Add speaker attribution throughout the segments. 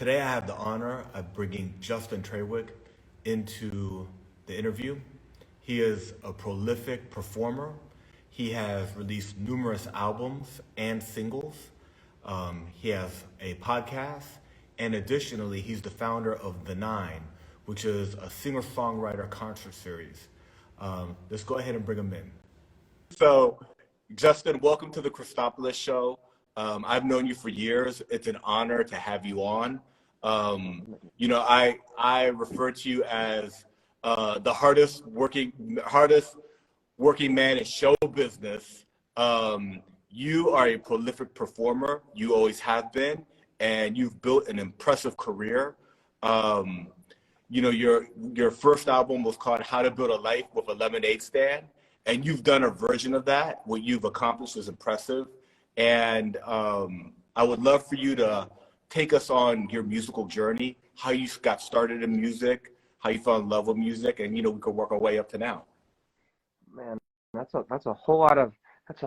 Speaker 1: Today I have the honor of bringing Justin Trawick into the interview. He is a prolific performer. He has released numerous albums and singles. He has a podcast, and additionally, he's the founder of The Nine, which is a singer-songwriter concert series. Let's go ahead and bring him in. So, Justin, welcome to the Cristopolis show. I've known you for years. It's an honor to have you on. I refer to you as the hardest working man in show business. You are a prolific performer. You always have been, and you've built an impressive career. Your first album was called How to Build a Life with a Lemonade Stand, and you've done a version of that. What you've accomplished is impressive. And I would love for you to take us on your musical journey, how you got started in music, how you fell in love with music, and we could work our way up to now.
Speaker 2: Man, that's a whole lot of it's a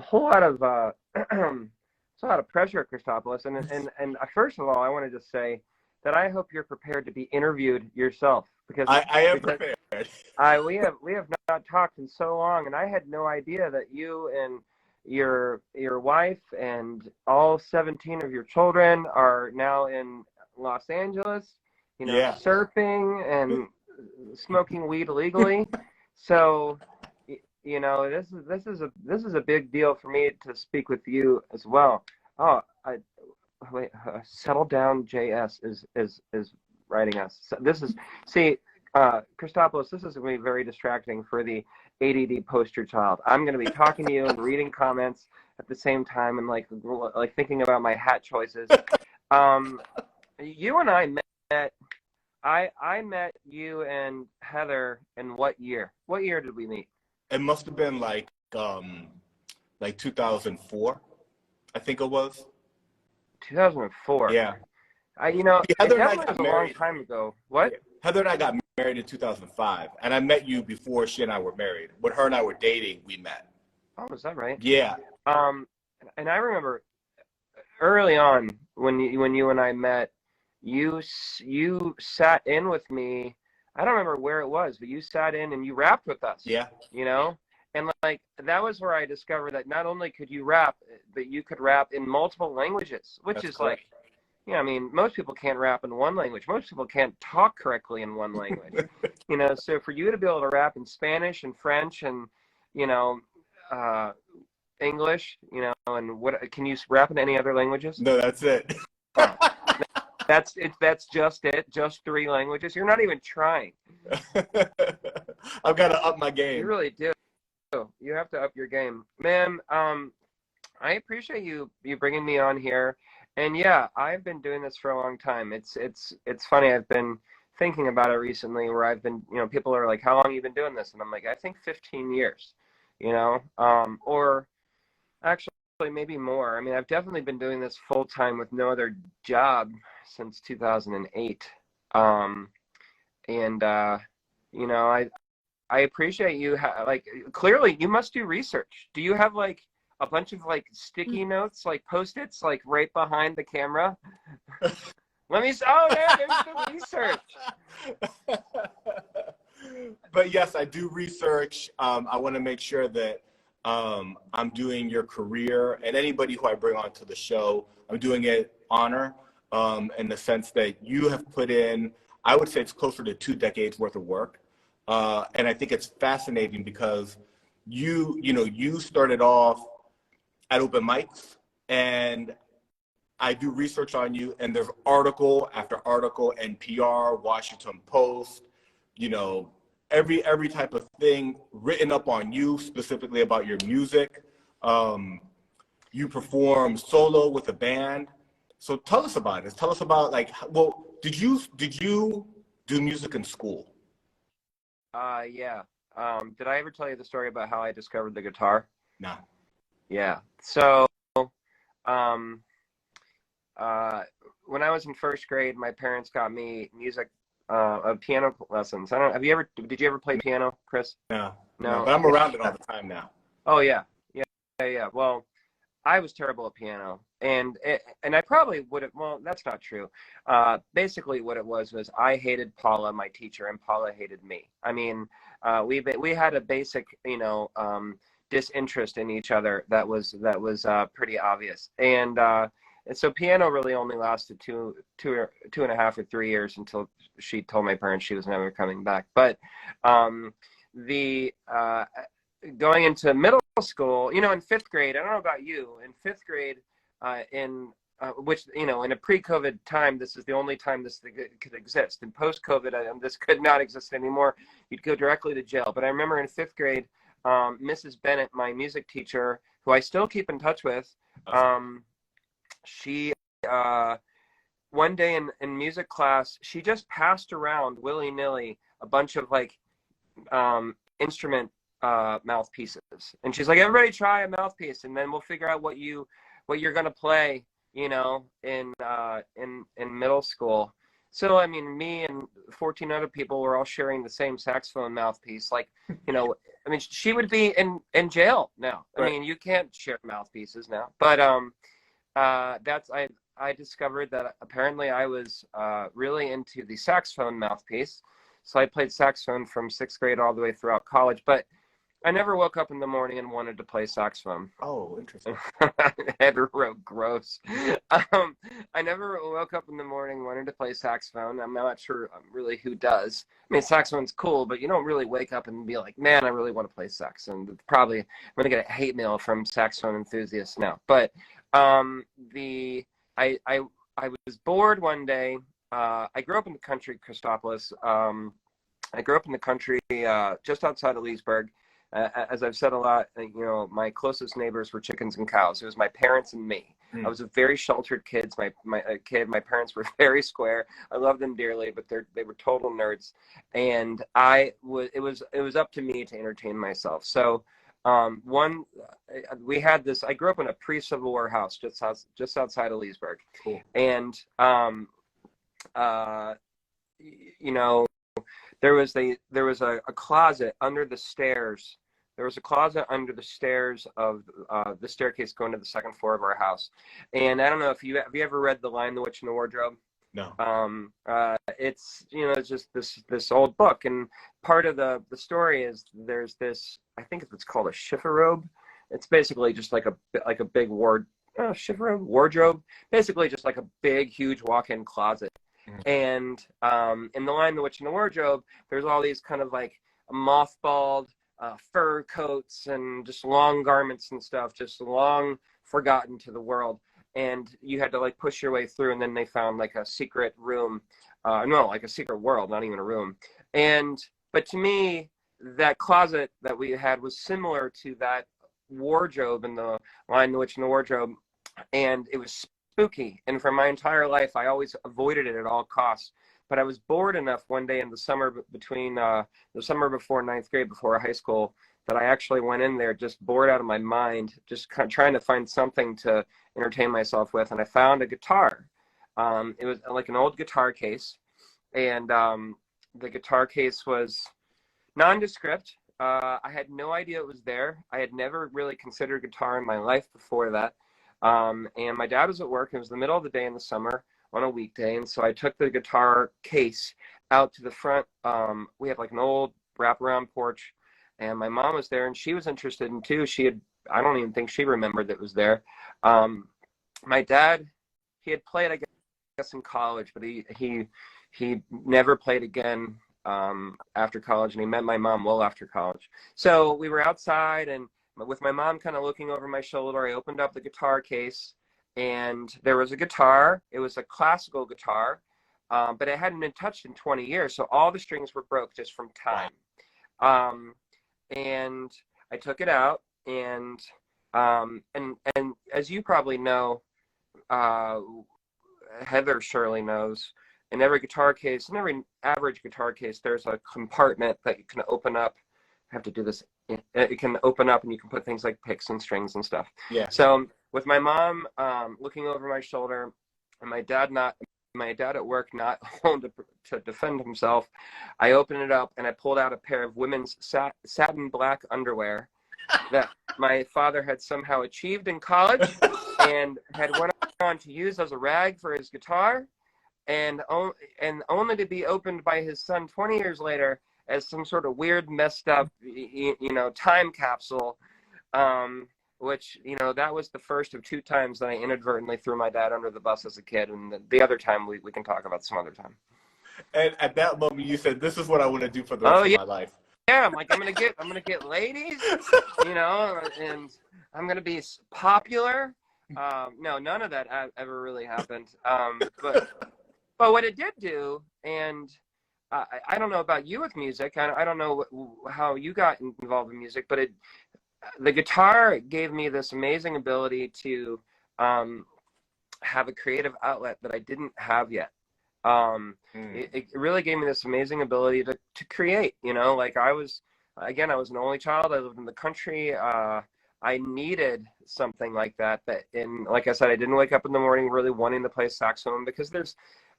Speaker 2: lot of pressure, Cristopolis. And first of all, I want to just say that I hope you're prepared to be interviewed yourself, because
Speaker 1: I am prepared.
Speaker 2: We have not talked in so long, and I had no idea that you and your wife and all 17 of your children are now in Los Angeles, surfing and smoking weed illegally. So, this is a big deal for me to speak with you as well. Oh, Settle Down JS is writing us. So Cristopolis, this is going to be very distracting for the ADD poster child. I'm going to be talking to you and reading comments at the same time, and like thinking about my hat choices. You and I met. I met you and Heather in what year? What year did we meet?
Speaker 1: It must have been like 2004, I think it was.
Speaker 2: 2004.
Speaker 1: Yeah.
Speaker 2: Heather and I got married a long time ago. What?
Speaker 1: Yeah. Heather and I got married in 2005, and I met you before she and I were married. When her and I were dating, we met.
Speaker 2: Oh, is that right?
Speaker 1: Yeah.
Speaker 2: And I remember early on when you and I met, you sat in with me. I don't remember where it was, but you sat in and you rapped with us.
Speaker 1: Yeah.
Speaker 2: And like that was where I discovered that not only could you rap, but you could rap in multiple languages, which
Speaker 1: That's
Speaker 2: is
Speaker 1: correct.
Speaker 2: Most people can't rap in one language. Most people can't talk correctly in one language. So for you to be able to rap in Spanish and French and, English, and what, can you rap in any other languages?
Speaker 1: No, that's it.
Speaker 2: Oh, that's just it. Just 3 languages. You're not even trying.
Speaker 1: I've got to up my game.
Speaker 2: You really do. You have to up your game, man. I appreciate you bringing me on here. And yeah, I've been doing this for a long time. It's funny. I've been thinking about it recently, where I've been, people are like, "How long have you been doing this?" And I'm like, "I think 15 years." Or actually maybe more. I mean, I've definitely been doing this full time with no other job since 2008. I appreciate you. Clearly, you must do research. Do you have like a bunch of like sticky notes, like Post-its, like right behind the camera? Let me. Oh, there's the research.
Speaker 1: But yes, I do research. I want to make sure that I'm doing your career, and anybody who I bring onto the show, I'm doing it honor, in the sense that you have put in, I would say it's closer to 2 decades worth of work. And I think it's fascinating because you started off at open mics, and I do research on you, and there's article after article, NPR, Washington Post, every type of thing written up on you, specifically about your music. You perform solo with a band. So tell us about it. Tell us about did you do music in school?
Speaker 2: Yeah. Did I ever tell you the story about how I discovered the guitar?
Speaker 1: No.
Speaker 2: Yeah. So, when I was in first grade, my parents got me piano lessons. Did you ever play piano, Chris?
Speaker 1: No.
Speaker 2: No.
Speaker 1: But I'm around it all the time now.
Speaker 2: Oh yeah. Yeah. Well, I was terrible at piano, and I probably would have, well, that's not true. Basically what it was I hated Paula, my teacher, and Paula hated me. I mean, we had a basic, disinterest in each other that was pretty obvious. And so piano really only lasted two and a half or 3 years until she told my parents she was never coming back. But going into middle school, in fifth grade, I don't know about you, in fifth grade, which, in a pre-COVID time, this is the only time this could exist. In post-COVID, this could not exist anymore. You'd go directly to jail. But I remember in fifth grade, Mrs. Bennett, my music teacher, who I still keep in touch with, she, one day in music class, she just passed around willy-nilly a bunch of instrument mouthpieces, and she's like, everybody try a mouthpiece, and then we'll figure out what you're gonna play, in middle school. So I mean, me and 14 other people were all sharing the same saxophone mouthpiece. I mean, she would be in jail now. Right. I mean, you can't share mouthpieces now. But I discovered that apparently I was really into the saxophone mouthpiece. So I played saxophone from sixth grade all the way throughout college. But I never woke up in the morning and wanted to play saxophone.
Speaker 1: Oh, interesting.
Speaker 2: Hetero, gross. I never woke up in the morning and wanted to play saxophone. I'm not sure really who does. I mean, saxophone's cool, but you don't really wake up and be like, man, I really want to play saxophone. Probably I'm going to get a hate mail from saxophone enthusiasts now. But I was bored one day. I grew up in the country, Cristopolis. I grew up in the country just outside of Leesburg. As I've said a lot, my closest neighbors were chickens and cows. It was my parents and me. I was a very sheltered kid. My parents were very square. I loved them dearly, but they were total nerds. And it was up to me to entertain myself. So we had this. I grew up in a pre-Civil War house just outside of Leesburg.
Speaker 1: Cool.
Speaker 2: And there was a closet under the stairs. There was a closet under the stairs of the staircase going to the second floor of our house. And I don't know if have you ever read The Lion, the Witch, and the Wardrobe?
Speaker 1: No.
Speaker 2: It's it's just this old book, and part of the story is there's this, I think it's called a chifforobe. It's basically just like a big wardrobe, basically just like a big huge walk-in closet. And in The Lion, the Witch, and the Wardrobe, there's all these kind of like mothballed fur coats and just long garments and stuff, just long forgotten to the world. And you had to like push your way through, and then they found like a secret room, like a secret world, not even a room. But to me, that closet that we had was similar to that wardrobe in The Lion, the Witch, and the Wardrobe, and it was spooky. And for my entire life, I always avoided it at all costs. But I was bored enough one day in the summer between the summer before ninth grade, before high school, that I actually went in there just bored out of my mind, just kind of trying to find something to entertain myself with. And I found a guitar. It was like an old guitar case. And the guitar case was nondescript. I had no idea it was there. I had never really considered guitar in my life before that. And my dad was at work. It was the middle of the day in the summer on a weekday. And so I took the guitar case out to the front. We had like an old wraparound porch, and my mom was there, and she was interested in too. I don't even think she remembered that it was there. My dad, he had played, I guess, in college, but he never played again after college, and he met my mom well after college. So we were outside, and with my mom kind of looking over my shoulder, I opened up the guitar case, and there was a guitar. It was a classical guitar, but it hadn't been touched in 20 years, so all the strings were broke just from time. And I took it out, and as you probably know, Heather surely knows, in every guitar case, in every average guitar case, there's a compartment that you can open up. I have to do this. It can open up, and you can put things like picks and strings and stuff.
Speaker 1: Yeah.
Speaker 2: So with my mom looking over my shoulder, and my dad at work not home to defend himself, I opened it up, and I pulled out a pair of women's satin black underwear that my father had somehow achieved in college. and had went on to use as a rag for his guitar, and only to be opened by his son 20 years later as some sort of weird, messed up, time capsule. Which, that was the first of 2 times that I inadvertently threw my dad under the bus as a kid, and the other time we can talk about some other time.
Speaker 1: And at that moment, you said, "This is what I want to do for the
Speaker 2: Oh
Speaker 1: rest of
Speaker 2: yeah,
Speaker 1: my life."
Speaker 2: yeah. I'm like, I'm gonna get ladies, and I'm gonna be popular. No, none of that ever really happened. But what it did do, and I don't know about you with music. I don't know how you got involved in music, but the guitar gave me this amazing ability to have a creative outlet that I didn't have yet. It really gave me this amazing ability to create, like I was an only child. I lived in the country. I needed something like that, and like I said, I didn't wake up in the morning really wanting to play saxophone, because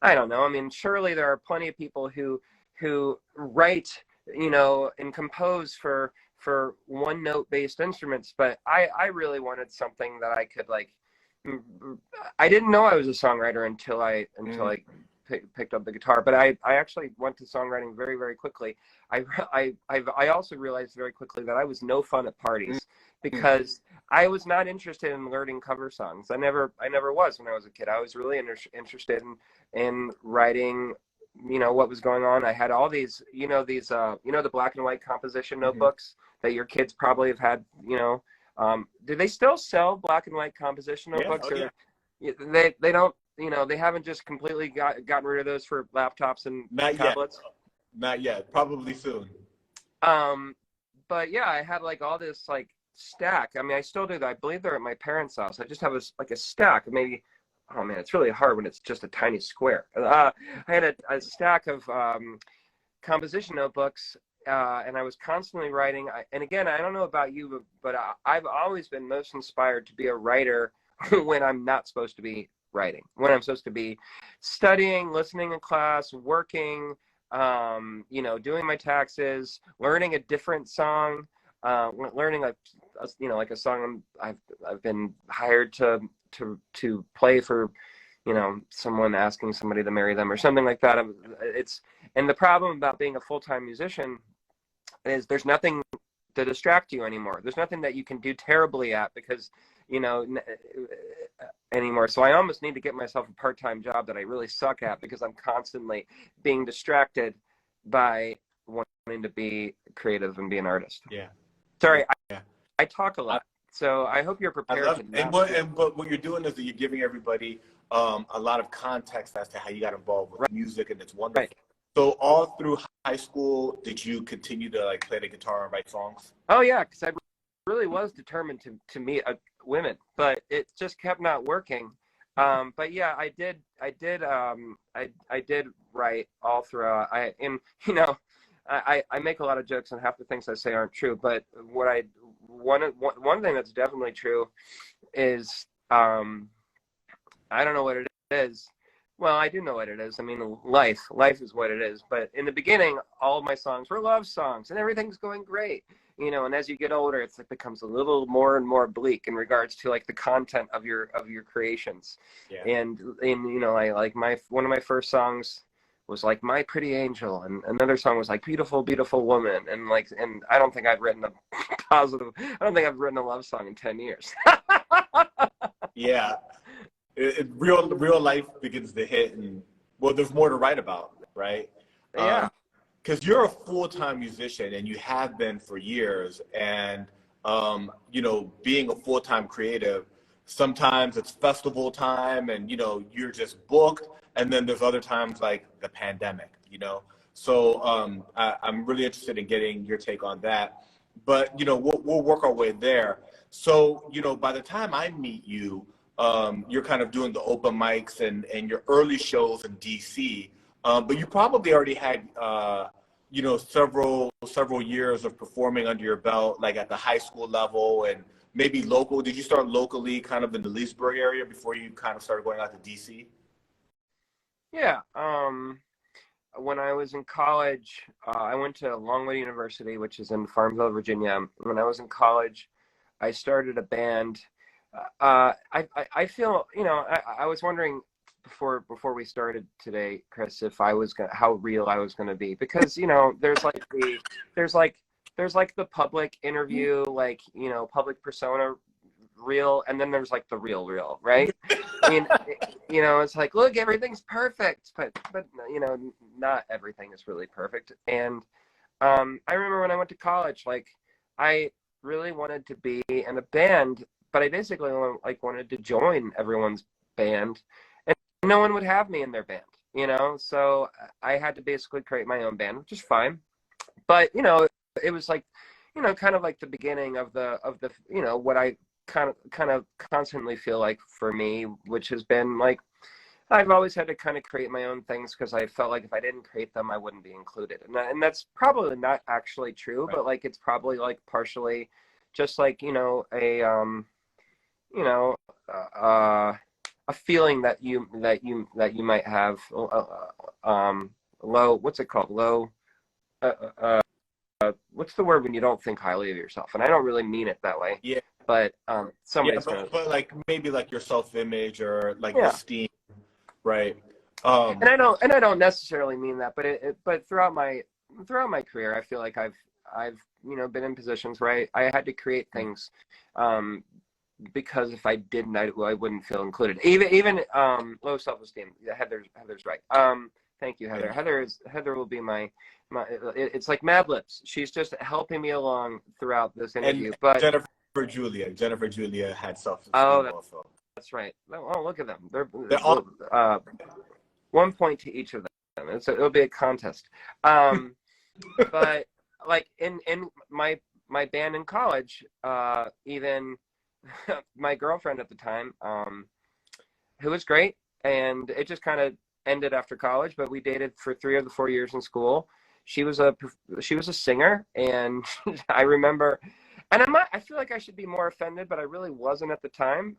Speaker 2: I don't know. I mean, surely there are plenty of people who write, and compose for one note based instruments, but I really wanted something that I could, like, I didn't know I was a songwriter until I picked up the guitar, but I actually went to songwriting very, very quickly. I also realized very quickly that I was no fun at parties, because I was not interested in learning cover songs. I never was when I was a kid. I was really interested in writing, what was going on. I had all these, the black and white composition notebooks that your kids probably have had. Do they still sell black and white composition notebooks?
Speaker 1: Yeah. Oh, yeah.
Speaker 2: They don't. They haven't just completely gotten rid of those for laptops and tablets.
Speaker 1: Not yet. Probably soon.
Speaker 2: But yeah, I had like all this like stack. I mean, I still do that. I believe they're at my parents' house. I just have a stack of maybe. Oh man, it's really hard when it's just a tiny square. I had a stack of composition notebooks, and I was constantly writing. And again, I don't know about you, but I've always been most inspired to be a writer when I'm not supposed to be writing, when I'm supposed to be studying, listening in class, working, doing my taxes, learning a different song, learning like a song I've been hired to play for, someone asking somebody to marry them or something like that. And the problem about being a full-time musician is there's nothing to distract you anymore. There's nothing that you can do terribly at, because anymore. So I almost need to get myself a part-time job that I really suck at, because I'm constantly being distracted by wanting to be creative and be an artist.
Speaker 1: Yeah.
Speaker 2: Sorry, I talk a lot. So I hope you're prepared.
Speaker 1: But what you're doing is that you're giving everybody a lot of context as to how you got involved with music, and it's wonderful. Right. So all through high school, did you continue to like play the guitar and write songs?
Speaker 2: Oh yeah, because I really was determined to meet women, but it just kept not working. But yeah, I did write all throughout. I make a lot of jokes, and half the things I say aren't true. But one thing that's definitely true is I don't know what it is. Well, I do know what it is. I mean, life is what it is. But in the beginning, all of my songs were love songs, and everything's going great. And as you get older, it becomes a little more and more bleak in regards to like the content of your creations. Yeah. And I like one of my first songs was like My Pretty Angel, and another song was like Beautiful, Beautiful Woman, and I don't think I've written a love song in 10 years.
Speaker 1: Yeah. Real life begins to hit, and there's more to write about, right?
Speaker 2: Yeah.
Speaker 1: Because you're a full-time musician, and you have been for years, and being a full-time creative, sometimes it's festival time, and you're just booked, and then there's other times like the pandemic, So I'm really interested in getting your take on that, but we'll work our way there. So by the time I meet you, you're kind of doing the open mics and your early shows in DC, but you probably already had several years of performing under your belt, like at the high school level and maybe local. Did you start locally, kind of in the Leesburg area, before you kind of started going out to DC?
Speaker 2: Yeah. When I was in college, I went to Longwood University, which is in Farmville, Virginia. When I was in college, I started a band I feel, I was wondering before we started today, Chris, if I was gonna, how real I was gonna be, because there's like the public interview, like, public persona real, and then there's like the real, right? I mean, it's like, look, everything's perfect, but not everything is really perfect. And I remember when I went to college, like, I really wanted to be in a band, but I basically like wanted to join everyone's band, and no one would have me in their band, So I had to basically create my own band, which is fine. But it was like, kind of like the beginning of the what I kind of constantly feel like for me, which has been like, I've always had to kind of create my own things, because I felt like if I didn't create them, I wouldn't be included. And that's probably not actually true,
Speaker 1: Right.
Speaker 2: but like it's probably like partially just like, you know, uh, a feeling that you might have, low, what's it called? Low, uh, uh, what's the word when you don't think highly of yourself? And I don't really mean it that way,
Speaker 1: Yeah.
Speaker 2: but
Speaker 1: Yeah,
Speaker 2: somebody's gonna,
Speaker 1: but like maybe like your self-image or like
Speaker 2: yeah.
Speaker 1: esteem, right?
Speaker 2: And I don't necessarily mean that, but throughout my career, I feel like I've been in positions where I had to create things, um, because if I didn't, I wouldn't feel included. Even low self-esteem. Yeah, Heather's right. Thank you, Heather.
Speaker 1: Yeah.
Speaker 2: Heather will be it's like Mad Libs. She's just helping me along throughout this interview.
Speaker 1: And
Speaker 2: But
Speaker 1: Jennifer Julia had self-esteem
Speaker 2: oh,
Speaker 1: also.
Speaker 2: that's right. Oh, look at them. They're
Speaker 1: They're all
Speaker 2: 1 point to each of them. It'll be a contest. But like in my band in college, even my girlfriend at the time, who was great, and it just kind of ended after college, but we dated for 3 of the 4 years in school. She was a singer, and I remember, and I feel like I should be more offended, but I really wasn't at the time.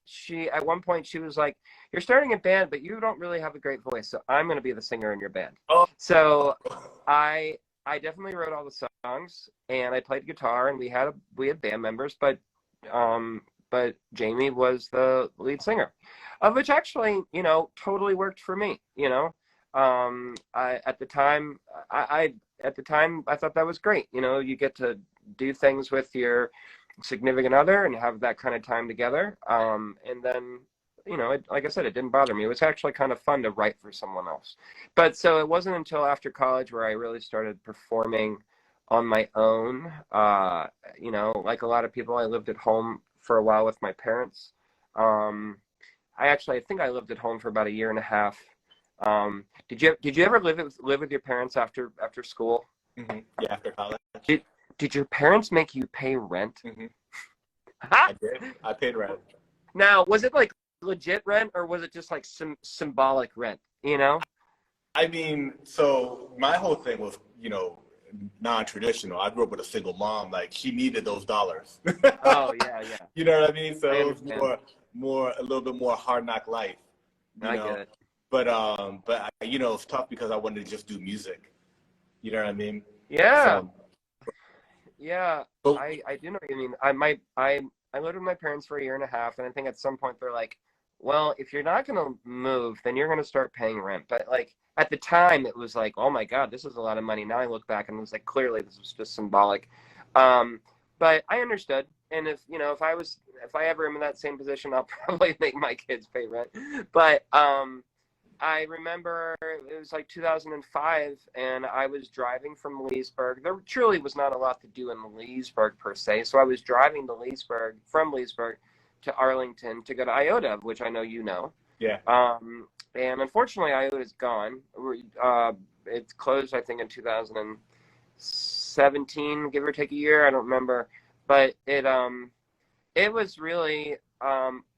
Speaker 2: She At one point she was like, "You're starting a band, but you don't really have a great voice, so I'm going to be the singer in your band."
Speaker 1: oh,
Speaker 2: So I definitely wrote all the songs, and I played guitar, and we had band members, but Jamie was the lead singer, of which actually, totally worked for me. I at the time, I at the time I thought that was great. You get to do things with your significant other and have that kind of time together. And then, like I said, it didn't bother me. It was actually kind of fun to write for someone else. But so it wasn't until after college where I really started performing on my own. Like a lot of people, I lived at home for a while with my parents. Um, I think I lived at home for about a year and a half. Did you ever live with your parents after school?
Speaker 1: yeah, after college.
Speaker 2: Did your parents make you pay rent?
Speaker 1: Hmm.
Speaker 2: Ha!
Speaker 1: I did. I paid rent.
Speaker 2: Now, was it like legit rent, or was it just like symbolic rent?
Speaker 1: I mean, so my whole thing was, non-traditional. I grew up with a single mom. Like she needed those dollars.
Speaker 2: Oh yeah, yeah.
Speaker 1: You know what I mean? So
Speaker 2: I
Speaker 1: it was
Speaker 2: understand.
Speaker 1: a little bit more hard knock life, you
Speaker 2: I get
Speaker 1: know.
Speaker 2: it.
Speaker 1: But it's tough because I wanted to just do music. You know what I mean?
Speaker 2: Yeah,
Speaker 1: So,
Speaker 2: yeah.
Speaker 1: but
Speaker 2: I do know what you mean. I lived with my parents for a year and a half, and I think at some point they're like, "Well, if you're not gonna move, then you're gonna start paying rent." But like at the time, it was like, "Oh my God, this is a lot of money." Now I look back and it was like, clearly this was just symbolic. Um, but I understood, and if I ever am in that same position, I'll probably make my kids pay rent. But I remember it was like 2005, and I was driving from Leesburg. There truly was not a lot to do in Leesburg per se, so I was driving to from Leesburg to Arlington to go to IOTA, which I know you know.
Speaker 1: yeah,
Speaker 2: And unfortunately, IOTA's gone. It's closed, I think, in 2017, give or take a year. I don't remember, but it was really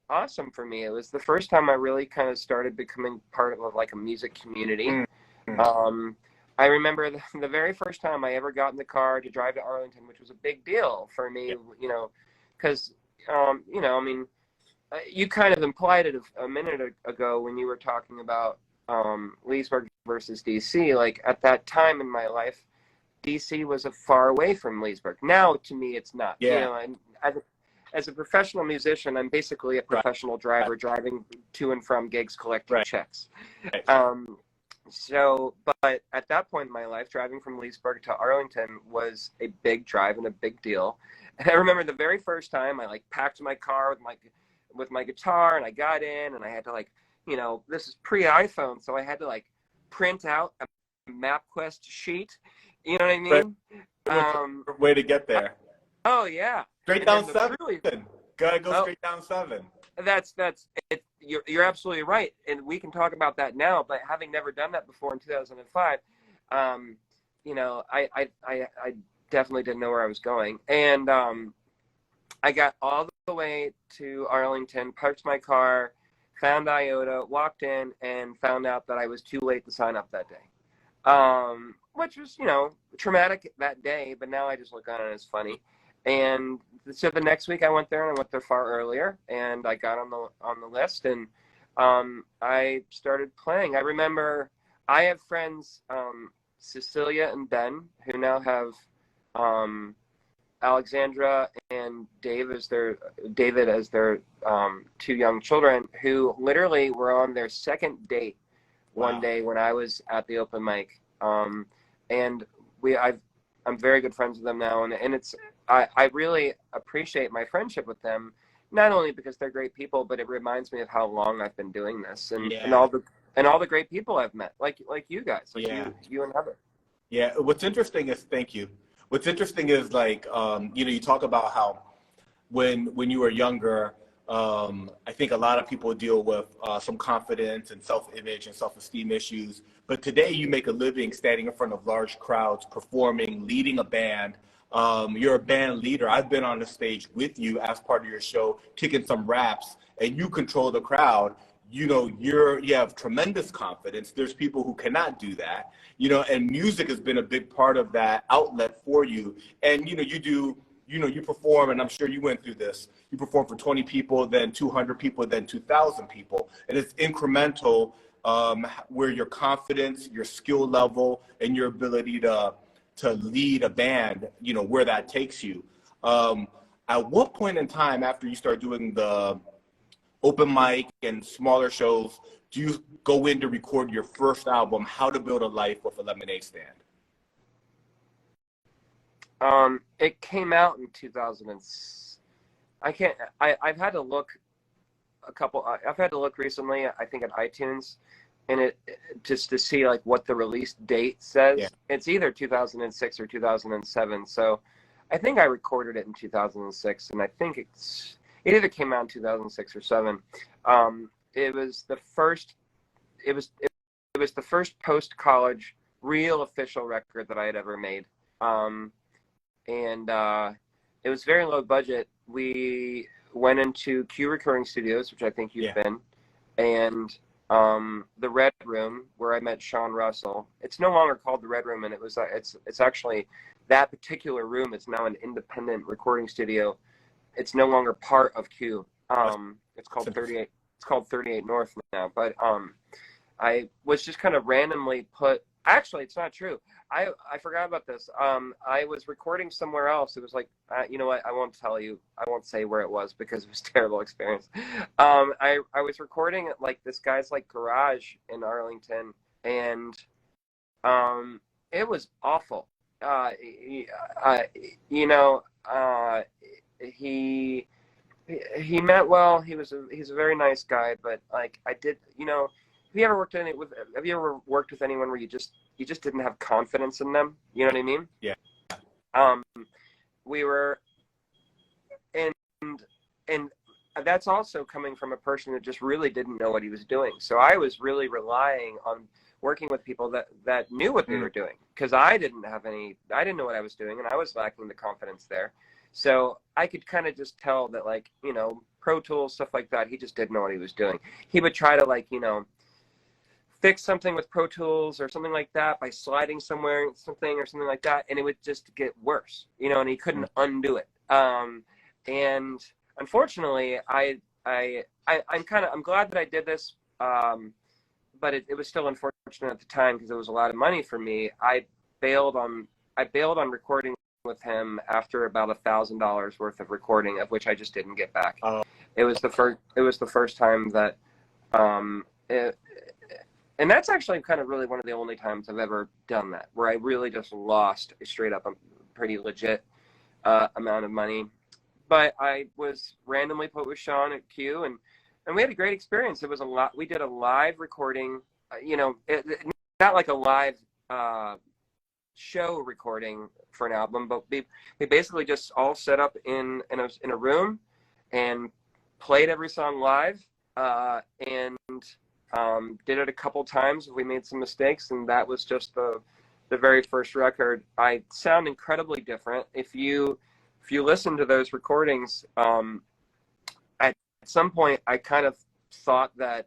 Speaker 2: awesome for me. It was the first time I really kind of started becoming part of like a music community.
Speaker 1: mm-hmm.
Speaker 2: Um, I remember the very first time I ever got in the car to drive to Arlington, which was a big deal for me,
Speaker 1: Yeah,
Speaker 2: because, I mean, you kind of implied it a minute ago when you were talking about Leesburg versus DC. Like at that time in my life, DC was a far away from Leesburg. Now, to me, it's not.
Speaker 1: yeah.
Speaker 2: And as a professional musician, I'm basically a professional driver, driving to and from gigs, collecting checks. So, but at that point in my life, driving from Leesburg to Arlington was a big drive and a big deal. And I remember the very first time I like packed my car with my guitar, and I got in, and I had to like, you know, this is pre-iPhone, so I had to like print out a MapQuest sheet. You know what I mean?
Speaker 1: Way to get there.
Speaker 2: Oh yeah.
Speaker 1: Straight down 7. Gotta go straight down 7.
Speaker 2: That's it. You're absolutely right, and we can talk about that now. But having never done that before in 2005, you know, I definitely didn't know where I was going, and I got all the way to Arlington, parked my car, found IOTA, walked in, and found out that I was too late to sign up that day, which was, you know, traumatic that day. But now I just look on it as funny. And so the next week I went there, and I went there far earlier, and I got on the list, and I started playing. I remember I have friends, Cecilia and Ben, who now have Alexandra and David as their 2 young children, who literally were on their second date one day when I was at the open mic, and I'm very good friends with them now, and it's I really appreciate my friendship with them, not only because they're great people, but it reminds me of how long I've been doing this, and all the great people I've met, like you guys, like you and Heather.
Speaker 1: Yeah, what's interesting is, thank you. What's interesting is, like, you know, you talk about how when you were younger, I think a lot of people deal with some confidence and self-image and self-esteem issues. But today you make a living standing in front of large crowds, performing, leading a band. You're a band leader. I've been on the stage with you as part of your show, kicking some raps, and you control the crowd. You know, you have tremendous confidence. There's people who cannot do that, you know, and music has been a big part of that outlet for you. And, you know, you perform, and I'm sure you went through this. You perform for 20 people, then 200 people, then 2,000 people. And it's incremental, where your confidence, your skill level, and your ability to lead a band, you know, where that takes you. At what point in time after you start doing the open mic and smaller shows do you go in to record your first album, How to Build a Life with a Lemonade Stand?
Speaker 2: It came out in 2000. I've had to look I've had to look recently, I think at iTunes, and it just to see like what the release date says. Yeah. It's either 2006 or 2007. So I think I recorded it in 2006, and I think it either came out in 2006 or 7. It was the first post-college real official record that I had ever made. And it was very low budget. We went into Q Recording Studios, which I think you've been, and the Red Room, where I met Sean Russell. It's no longer called the Red Room, and it's actually, that particular room is now an independent recording studio. It's no longer part of Q. It's called 38. It's called 38 North now. But I was just kind of randomly put. Actually, it's not true. I forgot about this. I was recording somewhere else. It was like, you know what? I won't tell you. I won't say where it was because it was a terrible experience. I was recording at like this guy's like garage in Arlington, and it was awful. He meant well. He's a very nice guy, but like I did, you know. Have you ever worked with anyone where you just didn't have confidence in them? You know what I mean?
Speaker 1: Yeah.
Speaker 2: We were, and that's also coming from a person that just really didn't know what he was doing. So I was really relying on working with people that knew what they were doing, because I didn't know what I was doing, and I was lacking the confidence there. So I could kind of just tell that, like, you know, Pro Tools, stuff like that, he just didn't know what he was doing. He would try to, like, you know, fix something with Pro Tools or something like that by sliding somewhere, something like that, and it would just get worse, you know, and he couldn't undo it. And unfortunately, I'm glad that I did this, but it was still unfortunate at the time because it was a lot of money for me. I bailed on recording with him after about $1,000 worth of recording, of which I just didn't get back.
Speaker 1: Oh.
Speaker 2: It was the first time that, and that's actually kind of really one of the only times I've ever done that, where I really just lost a straight up a pretty legit amount of money. But I was randomly put with Sean at Q, and we had a great experience. It was a lot. We did a live recording, not like a live show recording for an album, but we basically just all set up in a room and played every song live, and did it a couple times. We made some mistakes, and that was just the very first record. I sound incredibly different. If you listen to those recordings, at some point I kind of thought that,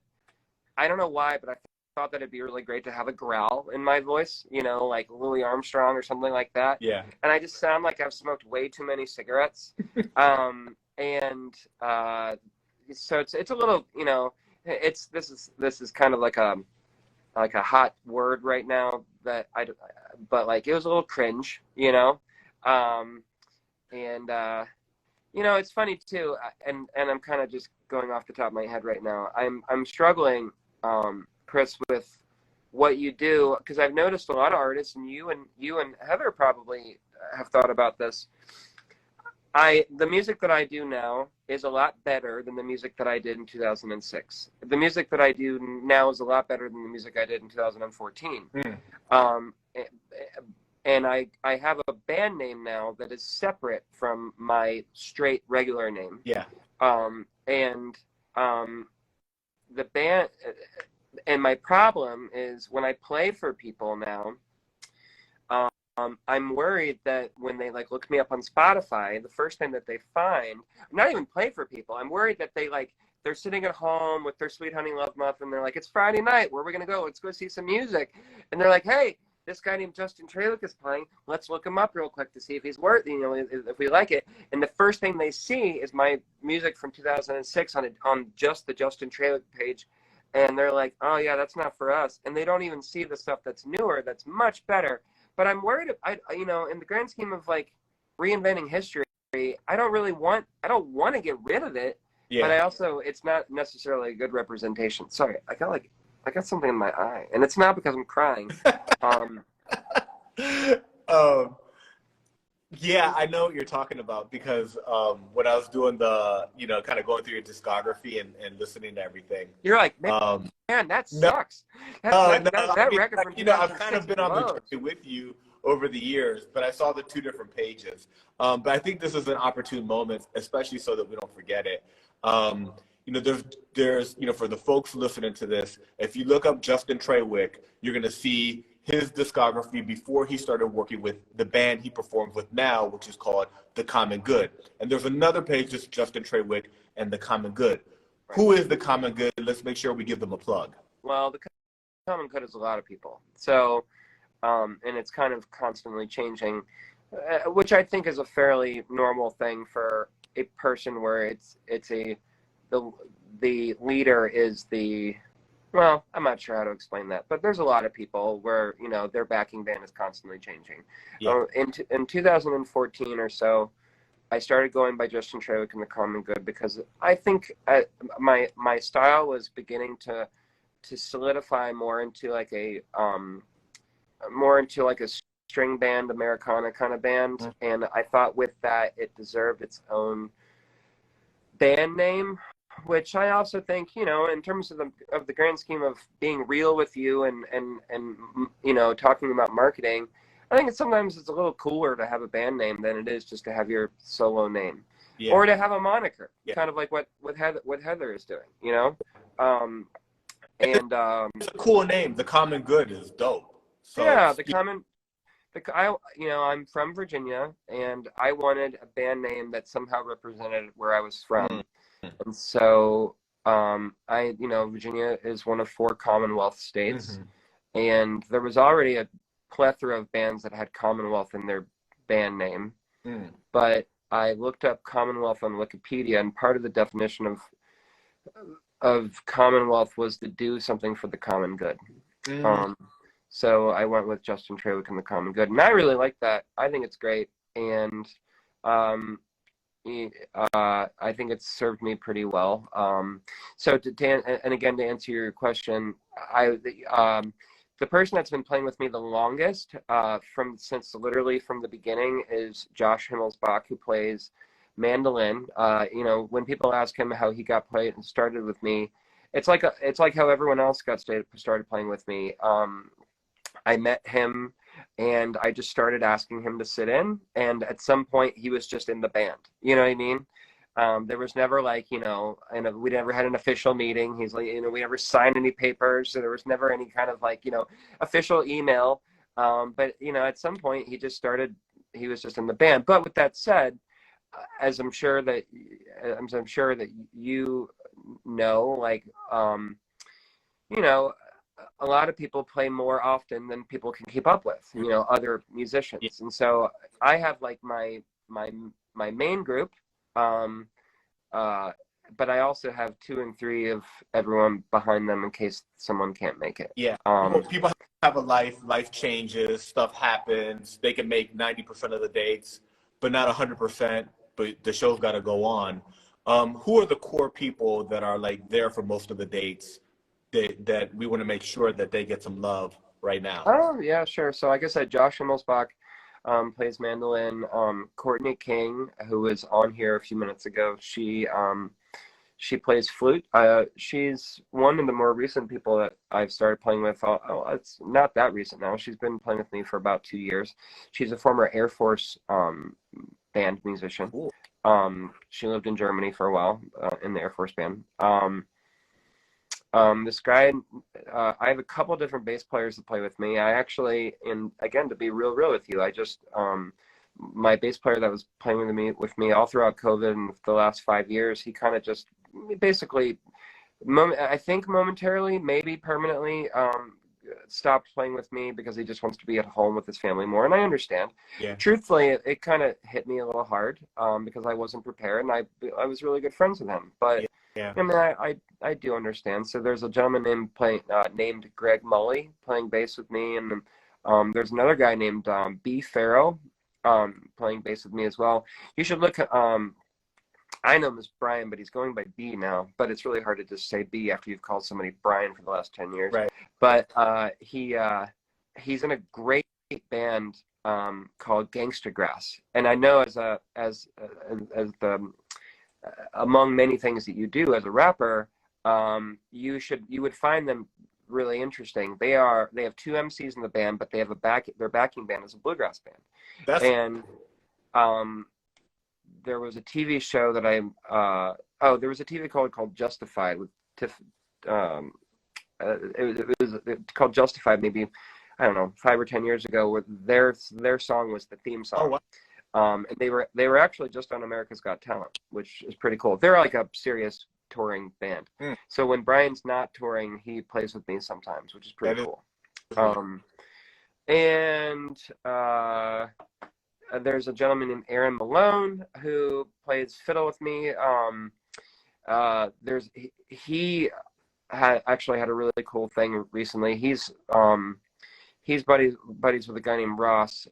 Speaker 2: I don't know why, but I thought that it'd be really great to have a growl in my voice, like Louis Armstrong or something like that.
Speaker 1: Yeah. And
Speaker 2: I just sound like I've smoked way too many cigarettes. So it's a little, this is kind of like a hot word right now but like it was a little cringe, it's funny too, and I'm kind of just going off the top of my head right now. I'm struggling, Chris, with what you do, because I've noticed a lot of artists, and you and Heather probably have thought about this. The music that I do now is a lot better than the music that I did in 2006. The music that I do now is a lot better than the music I did in 2014. And I have a band name now that is separate from my straight regular name. Yeah. The band, and my problem is when I play for people now, I'm worried that when they look me up on Spotify, the first thing that they find, not even play for people, I'm worried that they're sitting at home with their Sweet Honey Love Muffin, and they're like, it's Friday night, where are we gonna go? Let's go see some music. And they're like, hey, this guy named Justin Trawick is playing. Let's look him up real quick to see if he's worth, if we like it. And the first thing they see is my music from 2006 on just the Justin Trawick page. And they're like, oh yeah, that's not for us. And they don't even see the stuff that's newer, that's much better. But I'm worried, in the grand scheme of reinventing history, I don't want to get rid of it. Yeah. But it's not necessarily a good representation. Sorry, I got something in my eye, and it's not because I'm crying.
Speaker 1: Yeah, I know what you're talking about, because when I was doing the, kind of going through your discography and listening to everything,
Speaker 2: you're like, man, that sucks. That record from
Speaker 1: I've kind of been on the journey with you over the years, but I saw the two different pages. But I think this is an opportune moment, especially so that we don't forget it. There's for the folks listening to this, if you look up Justin Trawick, you're going to see his discography before he started working with the band he performs with now, which is called The Common Good. And there's another page that's Justin Trawick and The Common Good. Right. Who is The Common Good? Let's make sure we give them a plug.
Speaker 2: Well, The Common Good is a lot of people. So, and it's kind of constantly changing, which I think is a fairly normal thing for a person where the leader is well, I'm not sure how to explain that, but there's a lot of people where, their backing band is constantly changing. Yeah. In 2014 or so, I started going by Justin Trawick and The Common Good, because I think my style was beginning to solidify more into a string band, Americana kind of band. Mm-hmm. And I thought with that, it deserved its own band name, which I also think, in terms of the grand scheme of being real with you and talking about marketing, I think sometimes it's a little cooler to have a band name than it is just to have your solo name. Yeah. Or to have a moniker. Yeah. Kind of like what Heather is doing,
Speaker 1: it's a cool name. The Common Good is dope. So
Speaker 2: yeah, I'm from Virginia, and I wanted a band name that somehow represented where I was from. Mm-hmm. And so, Virginia is one of 4 Commonwealth states, mm-hmm. and there was already a plethora of bands that had Commonwealth in their band name. Mm. But I looked up Commonwealth on Wikipedia, and part of the definition of Commonwealth was to do something for the common good. Mm. So I went with Justin Trawick and The Common Good, and I really like that. I think it's great. and I think it's served me pretty well. So and again, to answer your question, the person that's been playing with me the longest, since literally from the beginning, is Josh Himmelsbach, who plays mandolin. When people ask him how he got played and started with me, it's like how everyone else got started playing with me. I met him and I just started asking him to sit in, and at some point he was just in the band. You know what I mean? There was never and we never had an official meeting. He's like, we never signed any papers, so there was never any kind of official email. But at some point he was just in the band. But with that said, as I'm sure that you know, a lot of people play more often than people can keep up with, other musicians.
Speaker 1: Yeah.
Speaker 2: And so I have my main group, but I also have 2 and 3 of everyone behind them in case someone can't make it.
Speaker 1: Yeah. People have a life changes, stuff happens. They can make 90% of the dates, but not 100%, but the show's got to go on. Who are the core people that are there for most of the dates that we want to make sure that they get some love right now?
Speaker 2: Oh, yeah, sure. So like I said, Josh Himmelsbach plays mandolin. Courtney King, who was on here a few minutes ago, she plays flute. She's one of the more recent people that I've started playing with. It's not that recent now. She's been playing with me for about 2 years. She's a former Air Force band musician.
Speaker 1: Cool.
Speaker 2: She lived in Germany for a while in the Air Force band. This guy, I have a couple different bass players that play with me. I actually, and again, to be real with you, I just, my bass player that was playing with me all throughout COVID and the last 5 years, he kind of just basically, I think momentarily, maybe permanently, stopped playing with me because he just wants to be at home with his family more. And I understand.
Speaker 1: Yeah.
Speaker 2: Truthfully, it kind of hit me a little hard because I wasn't prepared, and I was really good friends with him. But
Speaker 1: yeah.
Speaker 2: I mean, I do understand. So there's a gentleman named Greg Mully playing bass with me, and there's another guy named B. Farrow playing bass with me as well. You should look at I know him as Brian, but he's going by B now. But it's really hard to just say B after you've called somebody Brian for the last 10 years.
Speaker 1: Right.
Speaker 2: But he's in a great band called Gangsta Grass, and I know as the among many things that you do as a rapper, you would find them really interesting. They have 2 MCs in the band, but they have their backing band is a bluegrass band. And there was a TV show that there was a TV called Justified with Tiff. It was called Justified maybe, I don't know, 5 or 10 years ago, where their song was the theme song.
Speaker 1: Oh, wow.
Speaker 2: And they were actually just on America's Got Talent, which is pretty cool. They're like a serious touring band. So when Brian's not touring, he plays with me sometimes, which is pretty cool. There's a gentleman named Aaron Malone who plays fiddle with me. He actually had a really cool thing recently. He's buddies with a guy named Ross,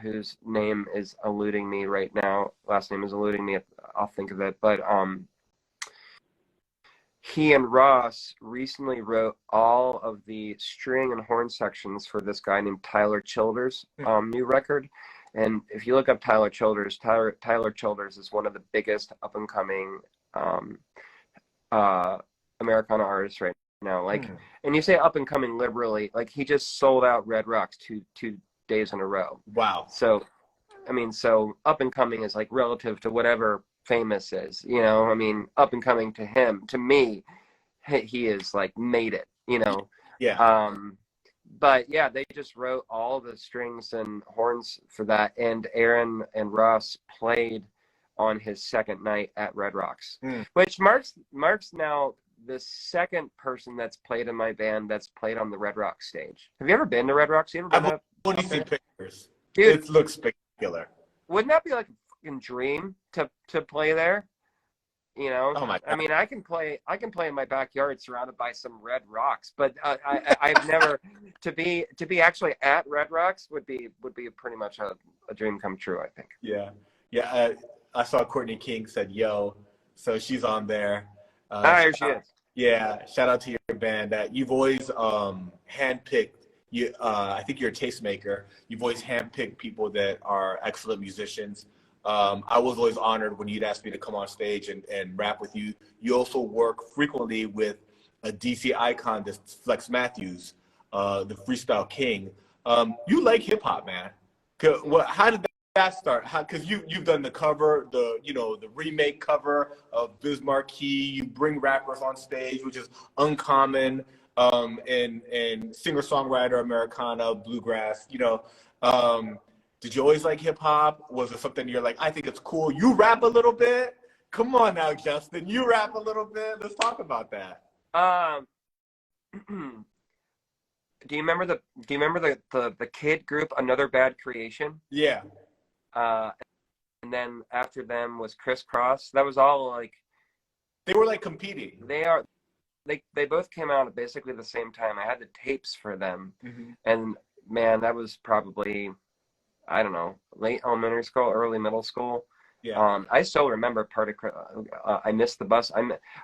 Speaker 2: whose name is eluding me right now. Last name is eluding me. I'll think of it. But he and Ross recently wrote all of the string and horn sections for this guy named Tyler Childers' new record. And if you look up Tyler Childers, Tyler Childers is one of the biggest up and coming Americana artists right now. And you say up and coming liberally, he just sold out Red Rocks two days in a row.
Speaker 1: Wow.
Speaker 2: So, I mean, up and coming is relative to whatever famous is, I mean, up and coming to me, he is made it,
Speaker 1: Yeah.
Speaker 2: But yeah, they just wrote all the strings and horns for that, and Aaron and Ross played on his second night at Red Rocks, which marks now the second person that's played in my band that's played on the Red Rocks stage. Have you ever been to Red Rocks? You ever been
Speaker 1: I've only seen pictures.
Speaker 2: Dude,
Speaker 1: it looks spectacular.
Speaker 2: Wouldn't that be like a fucking dream to play there? You know,
Speaker 1: Oh my
Speaker 2: I
Speaker 1: God.
Speaker 2: mean, I can play in my backyard surrounded by some red rocks, but I've never to be actually at Red Rocks would be pretty much a dream come true, I think.
Speaker 1: Yeah. Yeah. I saw Courtney King said, yo, so she's on there.
Speaker 2: Ah,
Speaker 1: Shout
Speaker 2: here she
Speaker 1: out,
Speaker 2: is.
Speaker 1: yeah. Shout out to your band that you've always handpicked. I think you're a tastemaker. You've always handpicked people that are excellent musicians. I was always honored when you'd ask me to come on stage and rap with you. You also work frequently with a DC icon, this Flex Matthews, the Freestyle King. You like hip hop, man. How did that start? Because you've done the cover, the remake cover of Biz Markie. You bring rappers on stage, which is uncommon in singer songwriter Americana bluegrass. Did you always like hip hop? Was it something you're like, I think it's cool? You rap a little bit. Come on now, Justin. You rap a little bit. Let's talk about that.
Speaker 2: Um, do you remember the kid group Another Bad Creation?
Speaker 1: Yeah,
Speaker 2: Uh, and then after them was Crisscross. That was all like
Speaker 1: they were like competing.
Speaker 2: they both came out at basically the same time. I had the tapes for them,
Speaker 1: Hmm.
Speaker 2: and man, that was probably, I don't know, late elementary school, early middle school.
Speaker 1: Yeah,
Speaker 2: I still remember part of I missed the bus.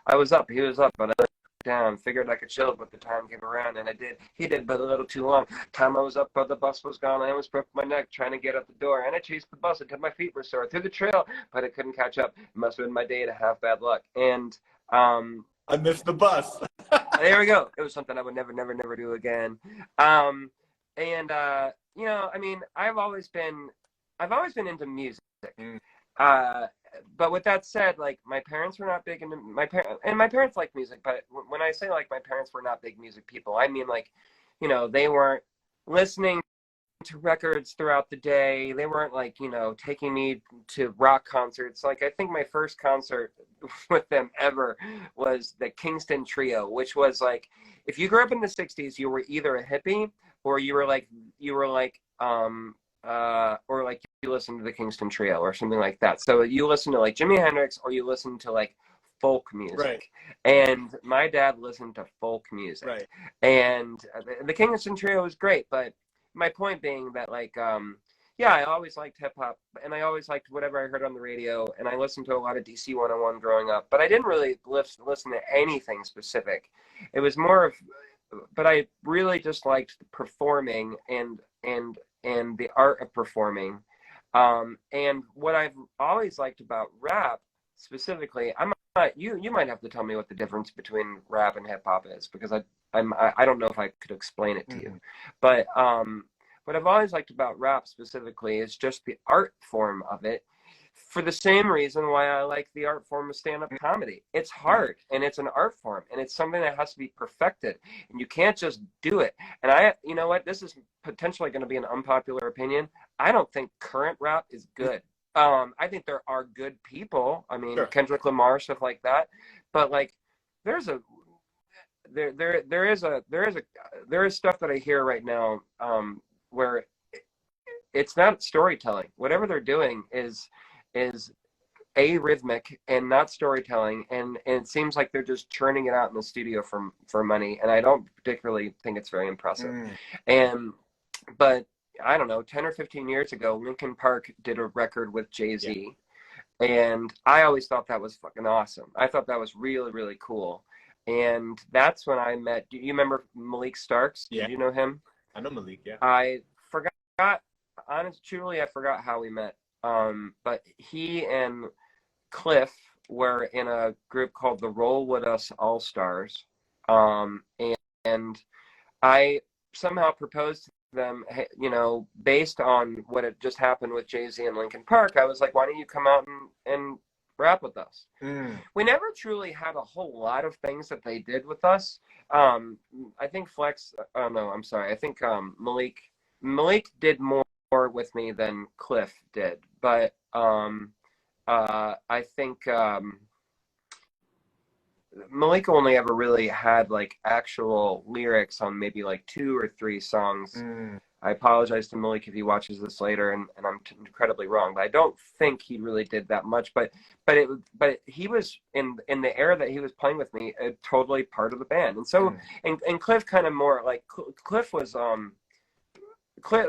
Speaker 2: I was up, he was up, but I looked down, figured I could chill, but the time came around and I did. He did, but a little too long. Time I was up, but the bus was gone. I almost broke my neck trying to get out the door, and I chased the bus until my feet were sore through the trail, but I couldn't catch up. It must have been my day to have bad luck. And
Speaker 1: I missed the bus.
Speaker 2: there we go. It was something I would never, never, never do again. Um, I mean, I've always been into music.
Speaker 1: Mm.
Speaker 2: Uh, but with that said, like my parents were not big into my parents like music. But when I say like my parents were not big music people, I mean like, they weren't listening to records throughout the day. They weren't like, taking me to rock concerts. Like I think my first concert with them ever was the Kingston Trio, which was like, if you grew up in the 60s, you were either a hippie or or like you listened to the Kingston Trio or something like that. So you listen to like Jimi Hendrix or you listen to like folk music.
Speaker 1: Right,
Speaker 2: And my dad listened to folk music.
Speaker 1: right.
Speaker 2: And the Kingston Trio was great, but my point being that like yeah, I always liked hip hop and I always liked whatever I heard on the radio, and I listened to a lot of DC 101 growing up, but I didn't really listen to anything specific. It was more of, but I really just liked performing and the art of performing. And what I've always liked about rap specifically, you might have to tell me what the difference between rap and hip hop is, because I don't know if I could explain it to you. But what I've always liked about rap specifically is just the art form of it, for the same reason why I like the art form of stand-up comedy. It's hard and it's an art form and it's something that has to be perfected, and you can't just do it. And you know what, this is potentially going to be an unpopular opinion. I don't think current rap is good. I think there are good people. I mean,
Speaker 1: Sure.
Speaker 2: Kendrick Lamar, stuff like that. But like, there's a there is stuff that I hear right now where it's not storytelling. Whatever they're doing is arrhythmic and not storytelling, and it seems like they're just churning it out in the studio for money, and I don't particularly think it's very impressive. And but I don't know, 10 or 15 years ago, Linkin Park did a record with Jay-Z. Yeah. And I always thought that was fucking awesome. I thought that was really, really cool. And that's when I met, do you remember Malik Starks?
Speaker 1: Yeah.
Speaker 2: Did you know him?
Speaker 1: I know Malik, yeah.
Speaker 2: I forgot, truly, I forgot how we met. But he and Cliff were in a group called the Roll With Us All Stars. And I somehow proposed to them, based on what had just happened with Jay-Z and Linkin Park. I was like, why don't you come out and rap with us? We never truly had a whole lot of things that they did with us. I think I think Malik did more with me than Cliff did, but I think Malik only ever really had like actual lyrics on maybe like 2 or 3 songs. I apologize to Malik if he watches this later, and I'm incredibly wrong. But I don't think he really did that much. But he was in the era that he was playing with me, totally part of the band. And so and Cliff kind of more like Cliff was Cliff.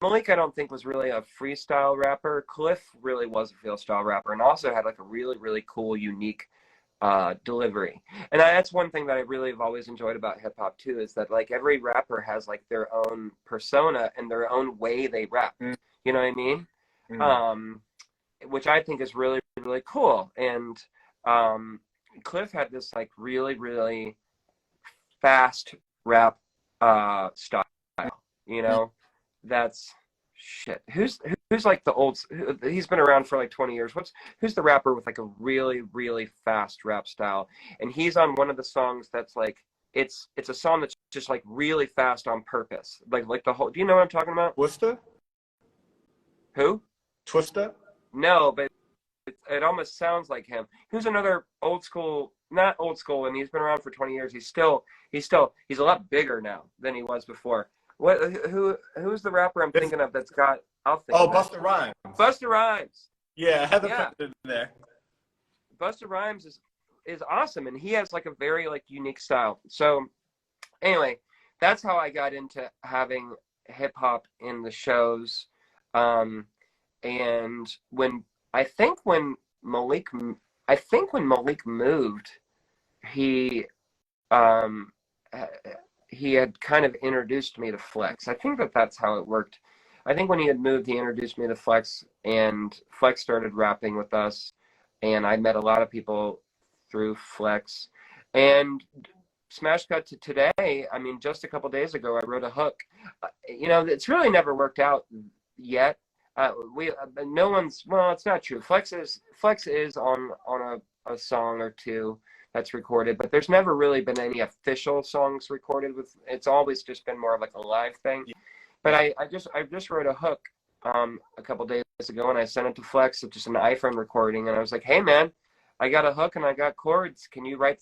Speaker 2: Malik, I don't think was really a freestyle rapper. Cliff really was a freestyle rapper, and also had like a really, really cool, unique delivery. And that's one thing that I really have always enjoyed about hip hop too, is that like every rapper has like their own persona and their own way they rap. You know what I mean? Which I think is really, really cool. And Cliff had this like really, really fast rap style, you know. That's shit. Who's like the old? He's been around for like 20 years. Who's the rapper with like a really, really fast rap style? And he's on one of the songs that's like it's a song that's just like really fast on purpose. Like the whole. Do you know what I'm talking about?
Speaker 1: Twister.
Speaker 2: Who?
Speaker 1: Twister.
Speaker 2: No, but it almost sounds like him. Who's another old school? Not old school, and he's been around for 20 years. He's a lot bigger now than he was before. Who's the rapper I'm thinking of that's got? I'll think.
Speaker 1: Oh, Busta Rhymes.
Speaker 2: Busta Rhymes.
Speaker 1: Yeah, I had the fact in there.
Speaker 2: Busta Rhymes is awesome, and he has like a very like unique style. So anyway, that's how I got into having hip hop in the shows. And when Malik moved, he had kind of introduced me to Flex. I think that's how it worked. I think when he had moved, he introduced me to Flex, and Flex started rapping with us, and I met a lot of people through Flex. And smash cut to today, I mean, just a couple days ago, I wrote a hook. You know, it's really never worked out yet. No one's, well, it's not true. Flex is on a song or two that's recorded, but there's never really been any official songs recorded with. It's always just been more of like a live thing. Yeah. But I just wrote a hook a couple days ago, and I sent it to Flex. It's just an iPhone recording, and I was like, hey man, I got a hook and I got chords. Can you write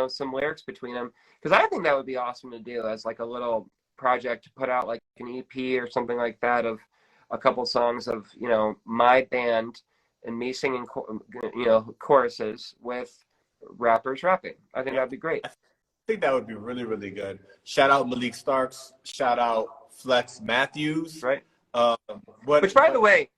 Speaker 2: some lyrics between them? Because I think that would be awesome to do as like a little project to put out, like an EP or something like that, of a couple songs of my band and me singing choruses with rappers rapping. I think that'd be great.
Speaker 1: I think that would be really, really good. Shout out Malik Starks. Shout out Flex Matthews.
Speaker 2: Right. Which, by the way,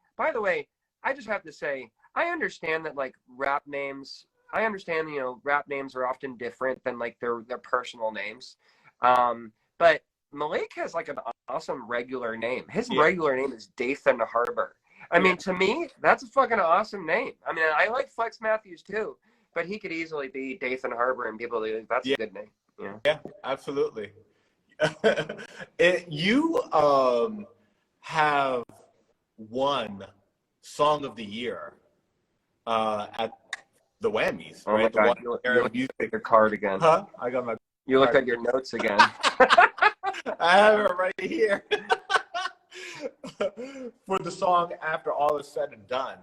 Speaker 2: I just have to say, I understand that like rap names. I understand rap names are often different than like their personal names. But Malik has like an awesome regular name. His regular name is Dathan Harbor. I mean, to me, that's a fucking awesome name. I mean, I like Flex Matthews too, but he could easily be Dathan Harbor, and people think that's a good name.
Speaker 1: Yeah, absolutely. You have won Song of the Year at the Whammies,
Speaker 2: oh
Speaker 1: right?
Speaker 2: My God. You looked at your card again.
Speaker 1: Huh? I got my.
Speaker 2: You looked at your notes again.
Speaker 1: I have it right here. For the song After All Is Said and Done.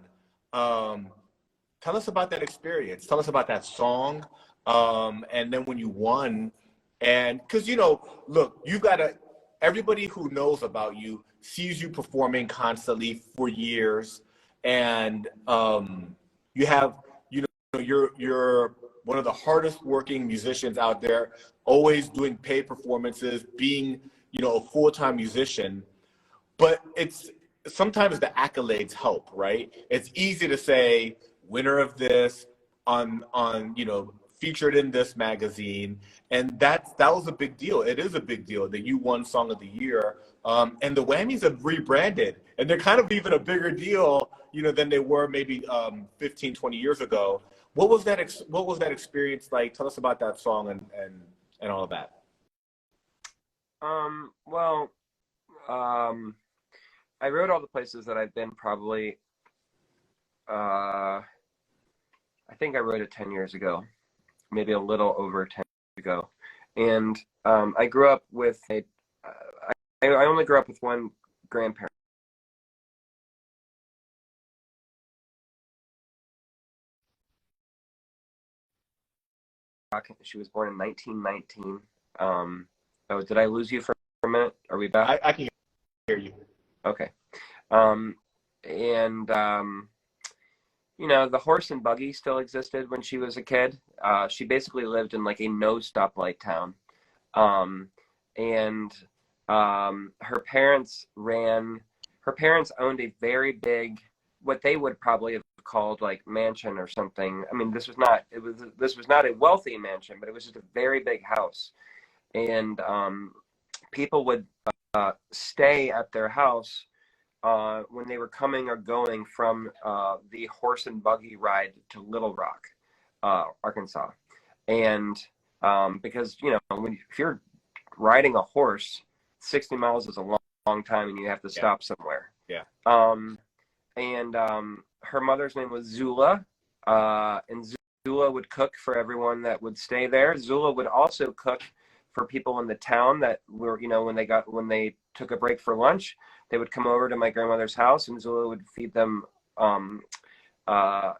Speaker 1: Tell us about that experience. Tell us about that song. And then when you won, and because, look, you've got everybody who knows about you sees you performing constantly for years. And you have, you're one of the hardest working musicians out there, always doing paid performances, being, a full-time musician. But sometimes the accolades help, right? It's easy to say winner of this on featured in this magazine, and that was a big deal. It is a big deal that you won Song of the Year, and the Whammies have rebranded, and they're kind of even a bigger deal, than they were maybe 15, 20 years ago. What was that experience like? Tell us about that song and all of that.
Speaker 2: I wrote all the places that I've been probably, I think I wrote it 10 years ago, maybe a little over 10 years ago. And I grew up with I only grew up with one grandparent. She was born in 1919. Oh, did I lose you for a minute? Are we back?
Speaker 1: I can hear you.
Speaker 2: Okay. And you know, the horse and buggy still existed when she was a kid. She basically lived in like a no stoplight town. Um, and her parents owned a very big, what they would probably have called like mansion or something. I mean, this was not a wealthy mansion, but it was just a very big house. And people would stay at their house when they were coming or going from the horse and buggy ride to Little Rock, Arkansas. And because, you know, if you're riding a horse, 60 miles is a long time and you have to stop somewhere.
Speaker 1: Yeah.
Speaker 2: And her mother's name was Zula, and Zula would cook for everyone that would stay there. Zula would also cook for people in the town that were, you know, when they took a break for lunch, they would come over to my grandmother's house, and Zula would feed them a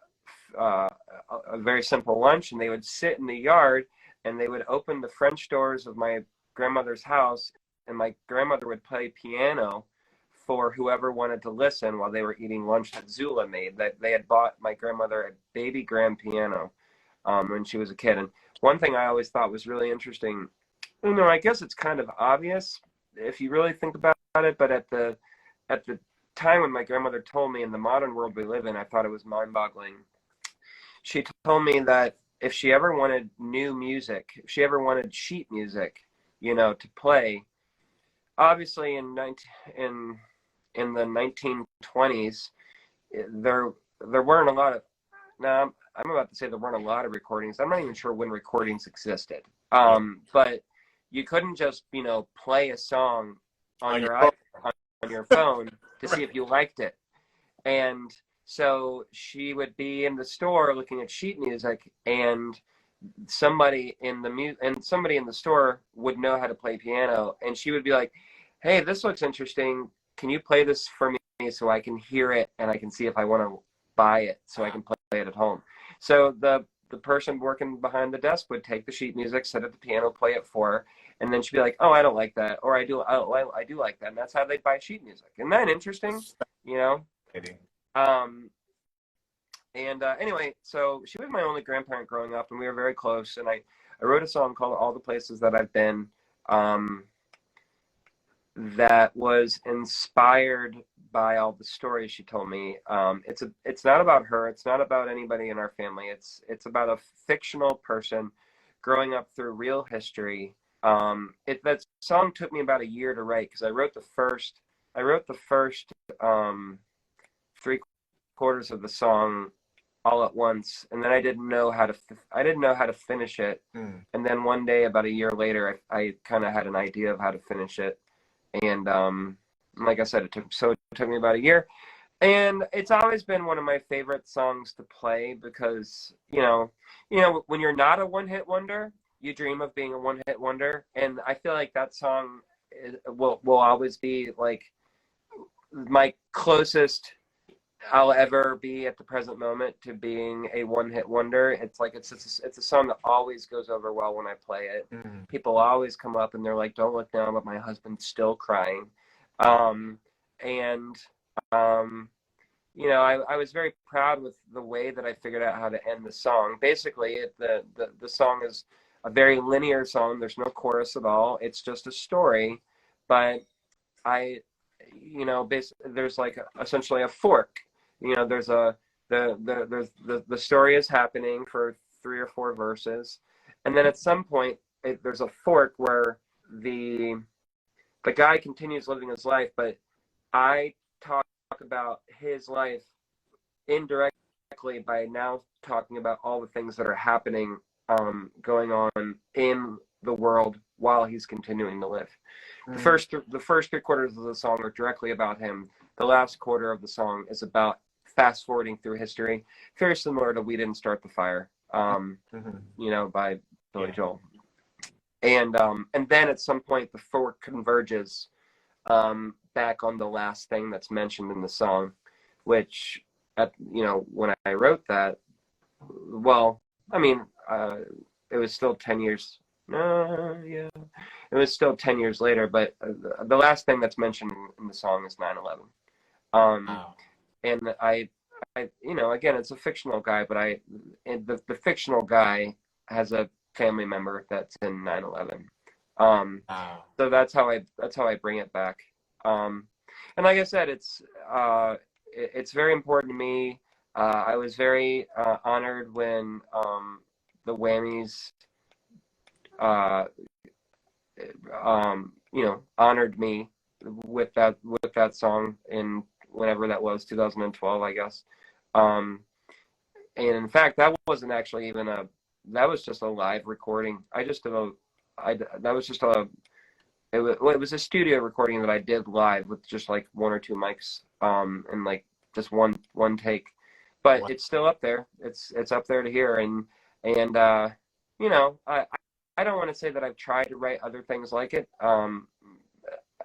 Speaker 2: very simple lunch, and they would sit in the yard, and they would open the French doors of my grandmother's house, and my grandmother would play piano for whoever wanted to listen while they were eating lunch that Zula made. That they had bought my grandmother a baby grand piano when she was a kid. And one thing I always thought was really interesting, you know, I guess it's kind of obvious if you really think about it, but at the time when my grandmother told me, in the modern world we live in, I thought it was mind-boggling. She told me that if she ever wanted new music, if she ever wanted sheet music, you know, to play, obviously in the 1920s, there weren't a lot of, now I'm about to say there weren't a lot of recordings. I'm not even sure when recordings existed. But you couldn't just, you know, play a song on your phone to see if you liked it. And so she would be in the store looking at sheet music, and somebody in the store would know how to play piano, and she would be like, "Hey, this looks interesting. Can you play this for me so I can hear it and I can see if I want to buy it so I can play it at home?" So the person working behind the desk would take the sheet music, set up the piano, play it for her, and then she'd be like, "Oh, I don't like that," or I do like that," and that's how they buy sheet music. Isn't that interesting? You know. Anyway, so she was my only grandparent growing up, and we were very close. And I wrote a song called "All the Places That I've Been," that was inspired by all the stories she told me. It's not about her. It's not about anybody in our family. It's about a fictional person growing up through real history. That song took me about a year to write, because I wrote the first 3/4 of the song all at once, and then I didn't know how to finish it. And then one day, about a year later, I kind of had an idea of how to finish it. And like I said, it took me about a year, and it's always been one of my favorite songs to play, because you know when you're not a one-hit wonder, you dream of being a one-hit wonder, and I feel like that song will always be like my closest I'll ever be at the present moment to being a one-hit wonder. It's like it's a song that always goes over well when I play it. People always come up and they're like, "Don't look down," but my husband's still crying. You know, I was very proud with the way that I figured out how to end the song. Basically, the song is a very linear song. There's no chorus at all. It's just a story, but there's like essentially a fork. You know, there's the story is happening for 3 or 4 verses, and then at some point there's a fork where the guy continues living his life, but I talk about his life indirectly by now talking about all the things that are happening, going on in the world while he's continuing to live. The first 3/4 of the song are directly about him. The last quarter of the song is about fast forwarding through history, very similar to "We Didn't Start the Fire," you know, by Billy Joel. And then at some point the fork converges back on the last thing that's mentioned in the song, which when I wrote that, well, I mean, it was still 10 years, No, yeah. It was still 10 years later, but the last thing that's mentioned in the song is 9/11. Um,
Speaker 1: Wow.
Speaker 2: and you know, again, it's a fictional guy, but and the fictional guy has a family member that's in 9/11.
Speaker 1: Wow.
Speaker 2: So that's how I bring it back. Um, and like I said, it's very important to me. I was very honored when the Whammies uh, you know, honored me with that song in whenever that was, 2012, I guess. Um, and in fact, that wasn't actually even that was just a live recording. I just did that was just it was a studio recording that I did live with just like one or two mics, and like just one take. But
Speaker 1: Wow.
Speaker 2: it's still up there. It's up there to hear, and you know, I don't want to say that I've tried to write other things like it.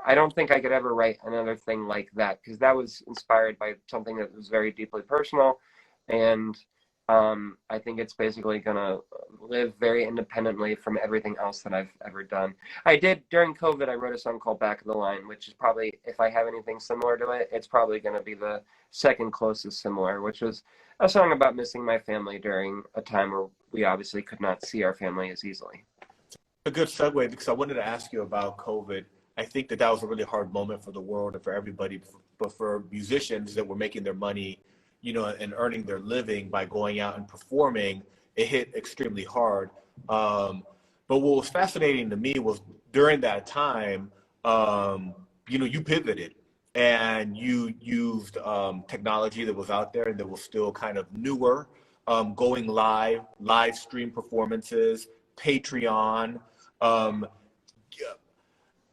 Speaker 2: I don't think I could ever write another thing like that because that was inspired by something that was very deeply personal, and I think it's basically gonna live very independently from everything else that I've ever done. I did during COVID. I wrote a song called "Back of the Line," which is probably, if I have anything similar to it, it's probably gonna be the second closest similar, which was a song about missing my family during a time where we obviously could not see our family as easily.
Speaker 1: A good segue because I wanted to ask you about COVID. I think that that was a really hard moment for the world and for everybody, but for musicians that were making their money, you know, and earning their living by going out and performing, it hit extremely hard. Um, but what was fascinating to me was during that time, um, you know, you pivoted and you used technology that was out there and that was still kind of newer, going live stream performances, Patreon, um,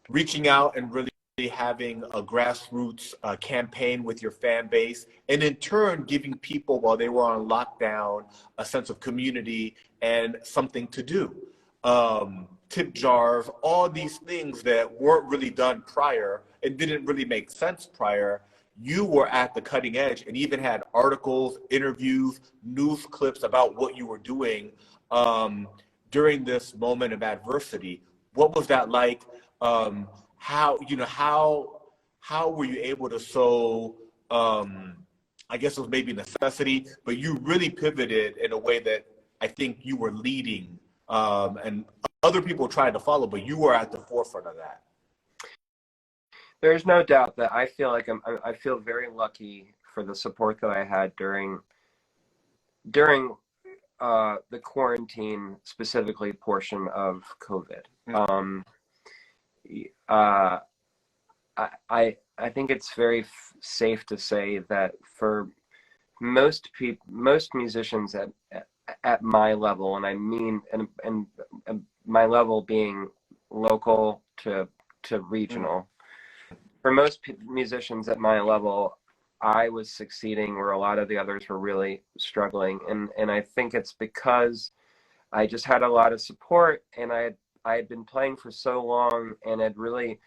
Speaker 1: reaching out and really having a grassroots campaign with your fan base, and in turn giving people while they were on lockdown a sense of community and something to do. Tip jars, all these things that weren't really done prior and didn't really make sense prior. You were at the cutting edge and even had articles, interviews, news clips about what you were doing um, during this moment of adversity. What was that like? How, you know, how were you able to I guess it was maybe necessity, but you really pivoted in a way that I think you were leading, and other people tried to follow, but you were at the forefront of that.
Speaker 2: There's no doubt that I feel like I feel very lucky for the support that I had during the quarantine, specifically portion of COVID. Um, uh, I think it's very safe to say that for most musicians at my level, and I mean, and my level being local to regional, for most musicians at my level, I was succeeding where a lot of the others were really struggling, and I think it's because I just had a lot of support, and I had been playing for so long and had really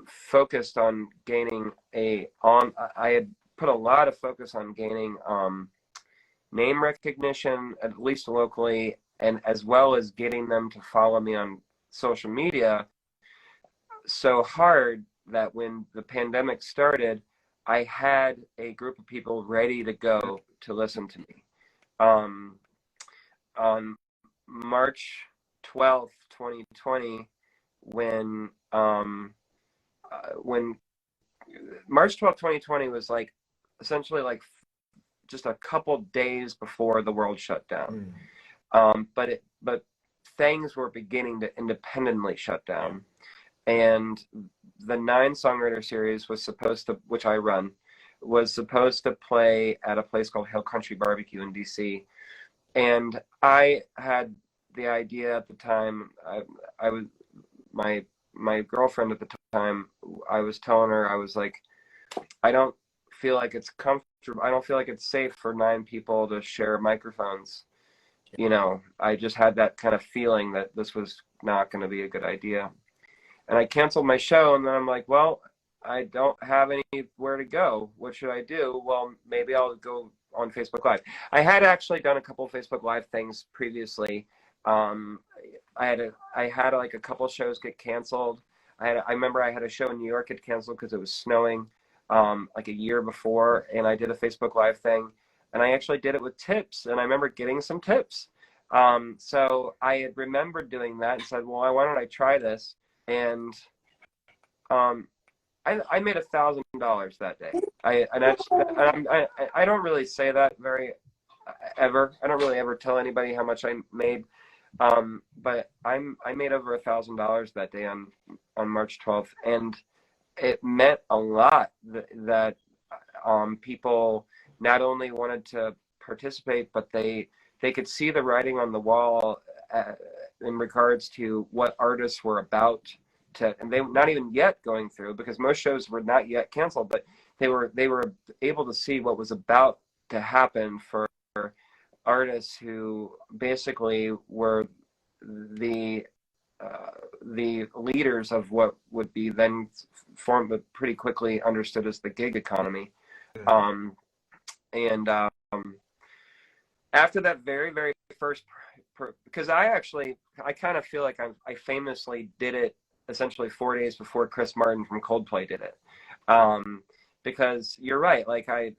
Speaker 2: focused on gaining I had put a lot of focus on gaining name recognition, at least locally, and as well as getting them to follow me on social media so hard that when the pandemic started, I had a group of people ready to go to listen to me. Um, on March 12th, 2020, when March 12th, 2020 was like essentially like just a couple days before the world shut down. But things were beginning to independently shut down. And the 9 songwriter series was supposed to, which I run, was supposed to play at a place called Hill Country Barbecue in DC. And I had the idea at the time. I was my girlfriend at the time. I was telling her, I was like, I don't feel like it's comfortable. I don't feel like it's safe for 9 people to share microphones. You know, I just had that kind of feeling that this was not going to be a good idea. And I canceled my show, and then I'm like, well, I don't have anywhere to go. What should I do? Well, maybe I'll go on Facebook Live. I had actually done a couple of Facebook Live things previously, I had like a couple shows get canceled. I remember I had a show in New York get canceled because it was snowing, like a year before, and I did a Facebook Live thing, and I actually did it with tips, and I remember getting some tips. So I had remembered doing that and said, well, why don't I try this? And um, I made $1,000 that day. I don't really say that very ever. I don't really ever tell anybody how much I made. But I made over $1,000 that day on March 12th, and it meant a lot that people not only wanted to participate, but they could see the writing on the wall in regards to what artists were about to, and they were not even yet going through, because most shows were not yet canceled, but they were able to see what was about to happen for artists who basically were the leaders of what would be then formed, but pretty quickly understood as the gig economy. And after that very first, because I kind of feel like I famously did it essentially 4 days before Chris Martin from Coldplay did it, because you're right, like I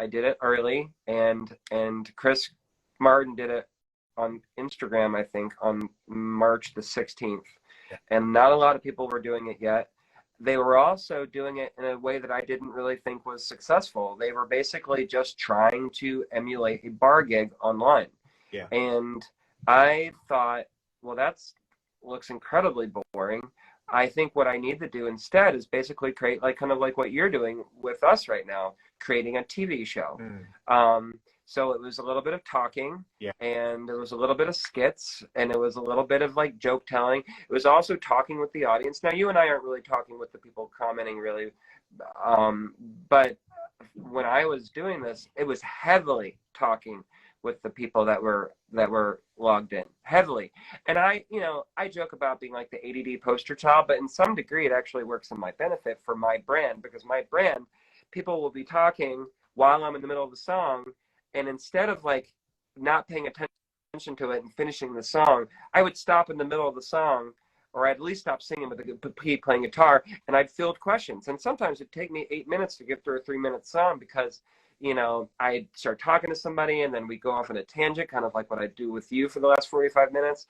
Speaker 2: did it early, and Chris Martin did it on Instagram, I think, on March the 16th. And not a lot of people were doing it yet. They were also doing it in a way that I didn't really think was successful. They were basically just trying to emulate a bar gig online.
Speaker 1: Yeah.
Speaker 2: And I thought, well, looks incredibly boring. I think what I need to do instead is basically create kind of like what you're doing with us right now, creating a TV show. So it was a little bit of talking, and there was a little bit of skits, and it was a little bit of like joke telling. It was also talking with the audience. Now, you and I aren't really talking with the people commenting really, but when I was doing this, it was heavily talking with the people that were logged in, heavily. And I joke about being like the ADD poster child, but in some degree it actually works in my benefit for my brand, because my brand, people will be talking while I'm in the middle of the song, and instead of like not paying attention to it and finishing the song, I would stop in the middle of the song, or I'd at least stop singing with the playing guitar, and I'd field questions. And sometimes it'd take me 8 minutes to get through a 3-minute song, because I'd start talking to somebody, and then we go off on a tangent, kind of like what I do with you for the last 45 minutes.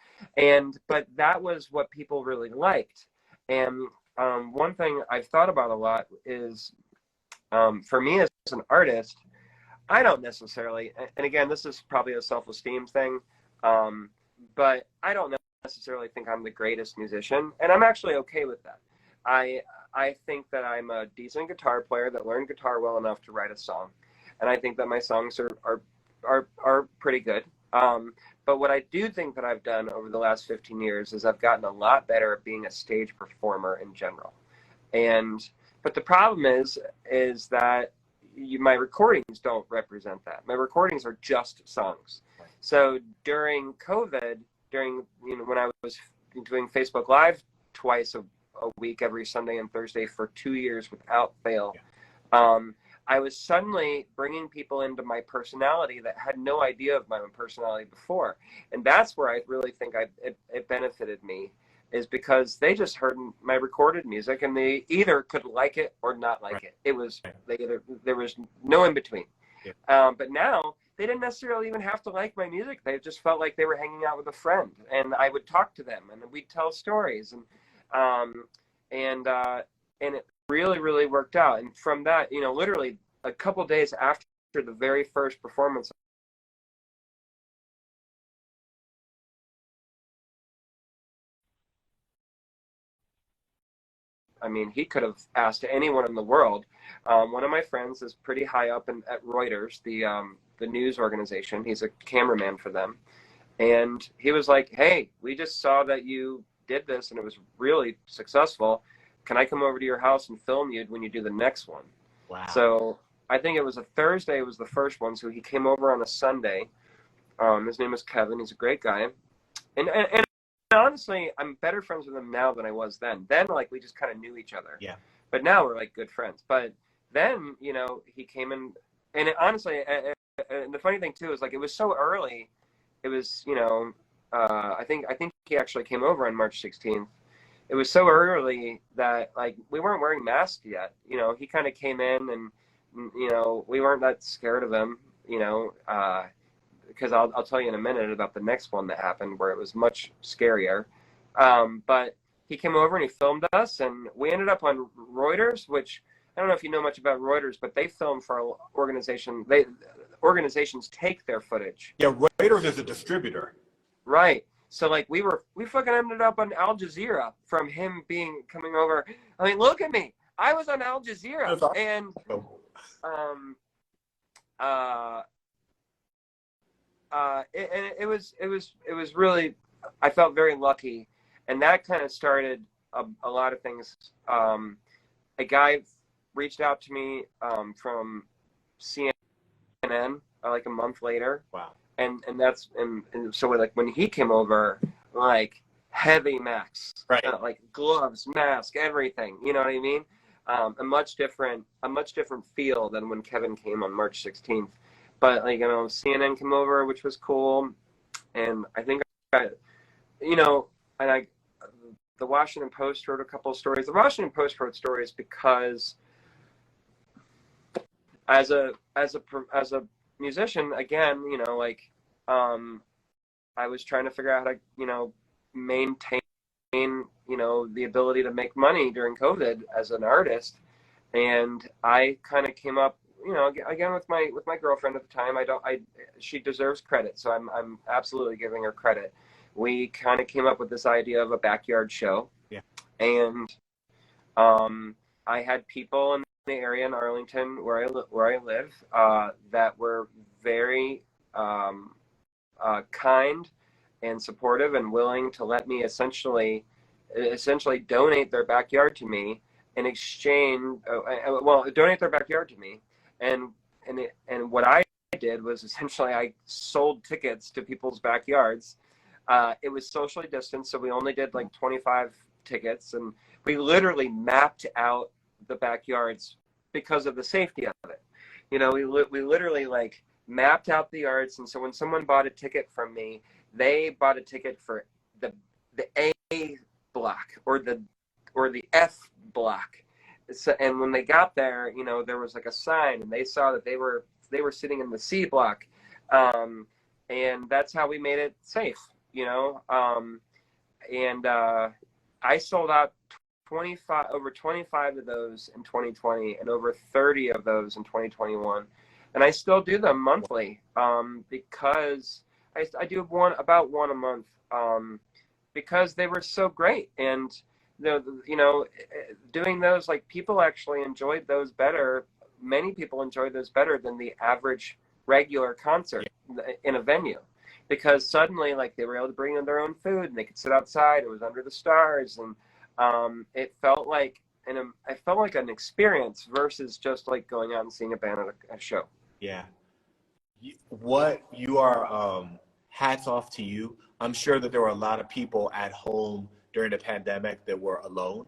Speaker 2: But that was what people really liked. And one thing I've thought about a lot is, for me as an artist, I don't necessarily, and again, this is probably a self-esteem thing, but I don't necessarily think I'm the greatest musician, and I'm actually okay with that. I think that I'm a decent guitar player that learned guitar well enough to write a song, and I think that my songs are pretty good. But what I do think that I've done over the last 15 years is I've gotten a lot better at being a stage performer in general. But the problem is that my recordings don't represent that. My recordings are just songs. So during COVID, when I was doing Facebook Live twice a week, every Sunday and Thursday for 2 years without fail, I was suddenly bringing people into my personality that had no idea of my own personality before. And that's where I really think it benefited me, is because they just heard my recorded music, and they either could like it or not like it. There was no in between. But now they didn't necessarily even have to like my music. They just felt like they were hanging out with a friend, and I would talk to them, and we'd tell stories, and it really worked out. And from that, literally a couple days after the very first performance, I mean, he could have asked anyone in the world. One of my friends is pretty high up at Reuters, the news organization. He's a cameraman for them. And he was like, hey, we just saw that you did this and it was really successful. Can I come over to your house and film you when you do the next one?
Speaker 1: Wow.
Speaker 2: So I think it was a Thursday was the first one. So he came over on a Sunday. His name is Kevin. He's a great guy. And honestly, I'm better friends with him now than I was then. Then, like, we just kind of knew each other.
Speaker 1: Yeah.
Speaker 2: But now we're like good friends. But then, he came in, and honestly, and the funny thing too is, like, it was so early. It was, I think he actually came over on March 16th. It was so early that like we weren't wearing masks yet. You know, he kind of came in and you know we weren't that scared of him. You know, because I'll tell you in a minute about the next one that happened where it was much scarier. But he came over and he filmed us, and we ended up on Reuters, which I don't know if you know much about Reuters, but they film for an organization. Organizations take their footage.
Speaker 1: Yeah, Reuters is a distributor.
Speaker 2: Right. So like we fucking ended up on Al Jazeera from him coming over. I mean, look at me. I was on Al Jazeera,
Speaker 1: Awesome.
Speaker 2: and it was really, I felt very lucky, and that kind of started a lot of things. A guy reached out to me from CNN like a month later.
Speaker 1: Wow.
Speaker 2: And so like when he came over, like heavy masks,
Speaker 1: right?
Speaker 2: Like gloves, mask, everything. You know what I mean? A much different feel than when Kevin came on March 16th. But like, you know, CNN came over, which was cool, and I think the Washington Post wrote a couple of stories. The Washington Post wrote stories because as a musician, again, you know, like I was trying to figure out how to, you know, maintain, you know, the ability to make money during COVID as an artist, and I kind of came up, you know, again with my girlfriend at the time. She deserves credit, so I'm absolutely giving her credit. We kind of came up with this idea of a backyard show,
Speaker 1: yeah,
Speaker 2: and I had people in the area in Arlington where I live that were very kind and supportive and willing to let me essentially donate their backyard to me in exchange. Donate their backyard to me, and what I did was essentially I sold tickets to people's backyards. It was socially distanced, so we only did like 25 tickets, and we literally mapped out the backyards because of the safety of it. You know, we literally like mapped out the yards, and so when someone bought a ticket from me, they bought a ticket for the A block or the F block. So, and when they got there, you know, there was like a sign, and they saw that they were sitting in the C block, and that's how we made it safe. You know, and I sold out over 25 of those in 2020 and over 30 of those in 2021, and I still do them monthly because I do about one a month because they were so great. And you know, doing those, like, people actually enjoyed those better. Many people enjoyed those better than the average regular concert in a venue, because suddenly, like, they were able to bring in their own food and they could sit outside. It was under the stars, and it felt like an experience versus just like going out and seeing a band at a show.
Speaker 1: Yeah. What you are, hats off to you. I'm sure that there were a lot of people at home during the pandemic that were alone,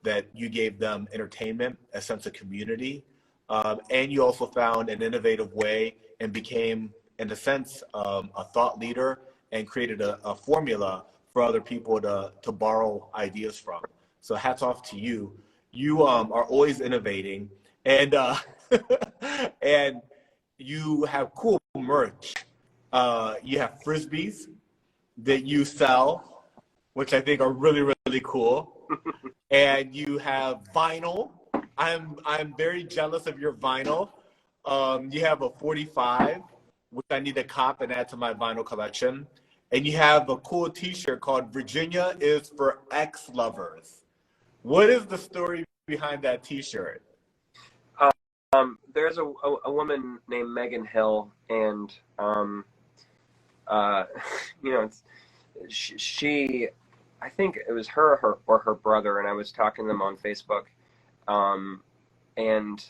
Speaker 1: that you gave them entertainment, a sense of community, and you also found an innovative way and became, in a sense, a thought leader, and created a formula for other people to borrow ideas from. So hats off to you. You are always innovating, and and you have cool merch. You have frisbees that you sell, which I think are really, really cool. And you have vinyl. I'm very jealous of your vinyl. You have a 45, which I need to cop and add to my vinyl collection. And you have a cool T-shirt called "Virginia is for Ex-Lovers." What is the story behind that T-shirt?
Speaker 2: There's a woman named Megan Hill, and you know, she, I think it was her or her brother, and I was talking to them on Facebook, and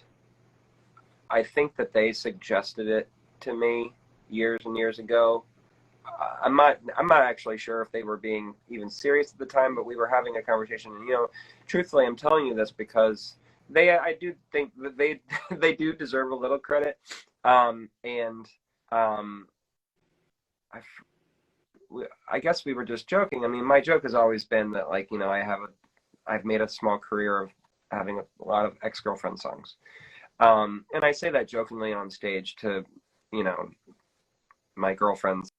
Speaker 2: I think that they suggested it to me years and years ago. I'm not actually sure if they were being even serious at the time, but we were having a conversation, and, you know, truthfully, I'm telling you this because I do think that they do deserve a little credit, and I guess we were just joking. I mean, my joke has always been that, like, you know, I've made a small career of having a lot of ex-girlfriend songs. And I say that jokingly on stage to, you know, my girlfriends,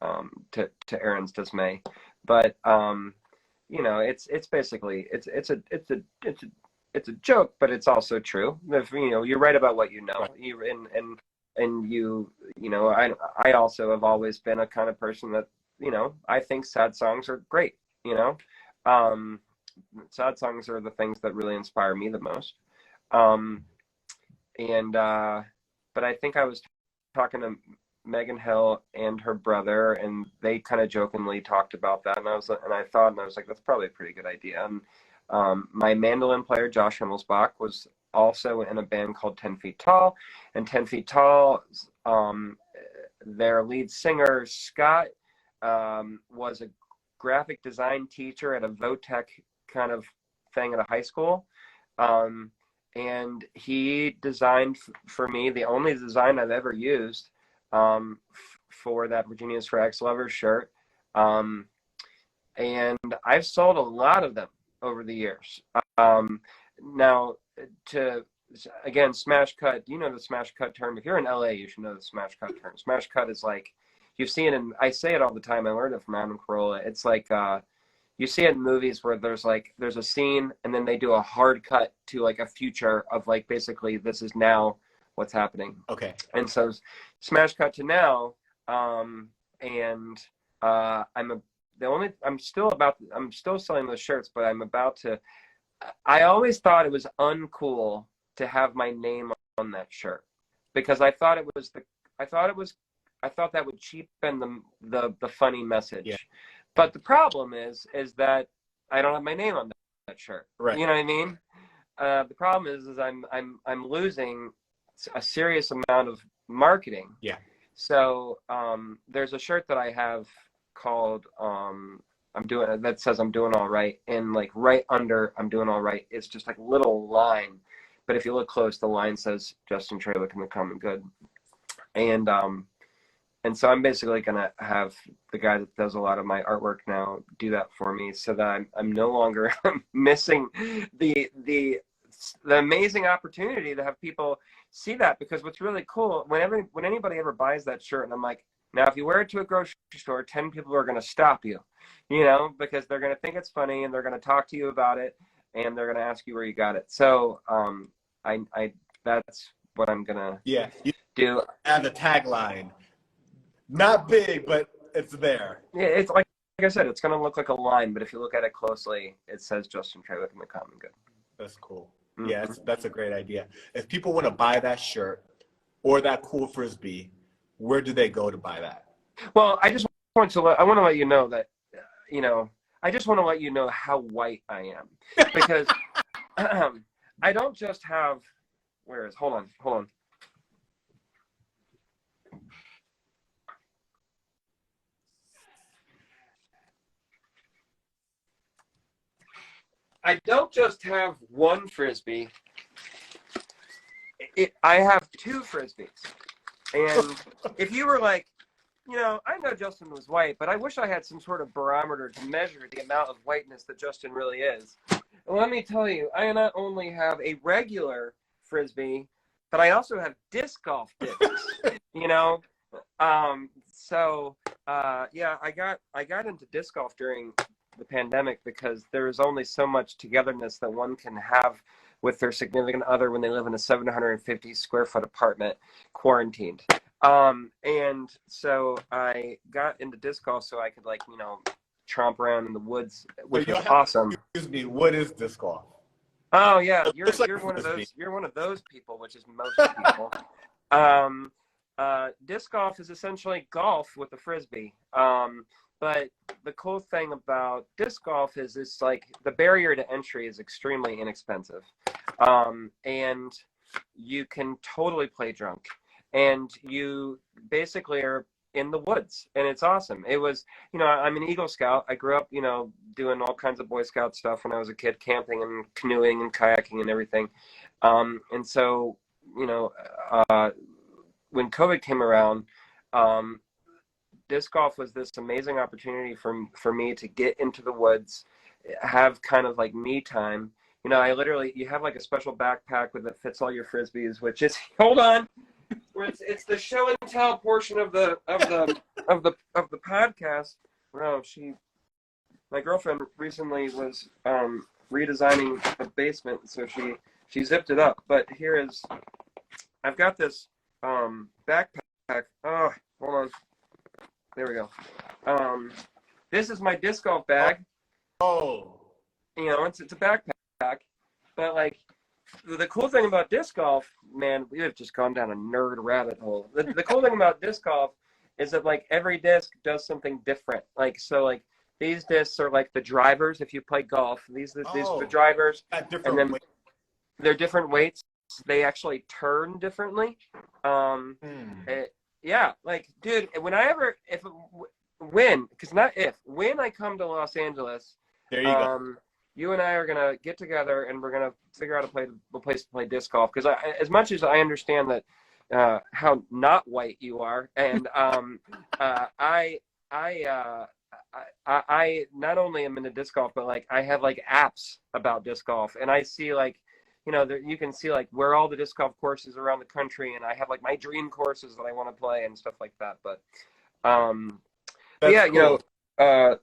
Speaker 2: to Aaron's dismay. But, you know, it's basically, it's a joke, but it's also true. If, you know, you're right about what you know, and you know, I also have always been a kind of person that, you know, I think sad songs are great, you know. Sad songs are the things that really inspire me the most. But I think I was talking to Megan Hill and her brother, and they kind of jokingly talked about that, and I was like, that's probably a pretty good idea. And my mandolin player, Josh Himmelsbach, was also in a band called 10 Feet Tall, and 10 Feet Tall, their lead singer, Scott, was a graphic design teacher at a Votech kind of thing at a high school. And he designed for me the only design I've ever used for that Virginia's for Ex-Lovers shirt. And I've sold a lot of them over the years. Now, again, smash cut, you know the smash cut term. If you're in LA, you should know the smash cut term. Smash cut is like, you've seen it, and I say it all the time. I learned it from Adam Carolla. It's like, you see it in movies where there's a scene and then they do a hard cut to like a future of like, basically this is now what's happening.
Speaker 1: Okay.
Speaker 2: And so smash cut to now. I'm still selling those shirts, but I always thought it was uncool to have my name on that shirt because I thought that would cheapen the funny message. Yeah. But the problem is that I don't have my name on that shirt.
Speaker 1: Right.
Speaker 2: You know what I mean? The problem is I'm losing a serious amount of marketing.
Speaker 1: Yeah.
Speaker 2: So there's a shirt that I have called that says I'm doing all right, and like right under I'm doing all right, it's just like a little line. But if you look close, the line says Justin Trawick in the common good. And so I'm basically gonna have the guy that does a lot of my artwork now do that for me, so that I'm no longer missing the amazing opportunity to have people see that. Because what's really cool, when anybody ever buys that shirt, and I'm like, now if you wear it to a grocery store, 10 people are gonna stop you, you know, because they're gonna think it's funny and they're gonna talk to you about it and they're gonna ask you where you got it. So I that's what I'm gonna do.
Speaker 1: And the tagline. Not big, but it's there.
Speaker 2: Yeah, it's like I said, it's going to look like a line, but if you look at it closely, it says Justin Trawick in the common good.
Speaker 1: That's cool.
Speaker 2: Mm-hmm.
Speaker 1: Yeah, that's a great idea. If people want to buy that shirt or that cool Frisbee, where do they go to buy that?
Speaker 2: Well, I want to let you know that, you know, I just want to let you know how white I am. Because I don't just have, hold on. I don't just have one Frisbee. I have two Frisbees. And if you were like, you know, I know Justin was white, but I wish I had some sort of barometer to measure the amount of whiteness that Justin really is. And let me tell you, I not only have a regular Frisbee, but I also have disc golf discs, you know? Yeah, I got into disc golf during the pandemic because there is only so much togetherness that one can have with their significant other when they live in a 750 square foot apartment quarantined. And so I got into disc golf so I could, like, you know, tromp around in the woods, which was awesome.
Speaker 1: Excuse me, what is disc golf?
Speaker 2: Oh yeah, you're one of those people, which is most people. Disc golf is essentially golf with a Frisbee. But the cool thing about disc golf is it's like the barrier to entry is extremely inexpensive. And you can totally play drunk. And you basically are in the woods. And it's awesome. It was, you know, I'm an Eagle Scout. I grew up, you know, doing all kinds of Boy Scout stuff when I was a kid, camping and canoeing and kayaking and everything. And so, you know, when COVID came around, disc golf was this amazing opportunity for me to get into the woods, have kind of like me time. You know, you have like a special backpack that fits all your frisbees, which is hold on, where it's the show and tell portion of the podcast. Oh, my girlfriend recently was redesigning the basement, so she zipped it up. But I've got this backpack. Oh, hold on. There we go. This is my disc golf bag.
Speaker 1: Oh.
Speaker 2: You know, it's a backpack, but like the cool thing about disc golf, man, we have just gone down a nerd rabbit hole. The cool thing about disc golf is that like every disc does something different. Like these discs are like the drivers. If you play golf, these are the drivers, and then they're different weights. They actually turn differently. Yeah, like dude, when I come to Los Angeles,
Speaker 1: there you go.
Speaker 2: You and I are gonna get together and we're gonna figure out a place to play disc golf. Because as much as I understand that how not white you are, and I not only am into disc golf, but like I have like apps about disc golf, and I see like, you know, you can see like where all the disc golf courses around the country, and I have like my dream courses that I want to play and stuff like that. But yeah, cool. You know,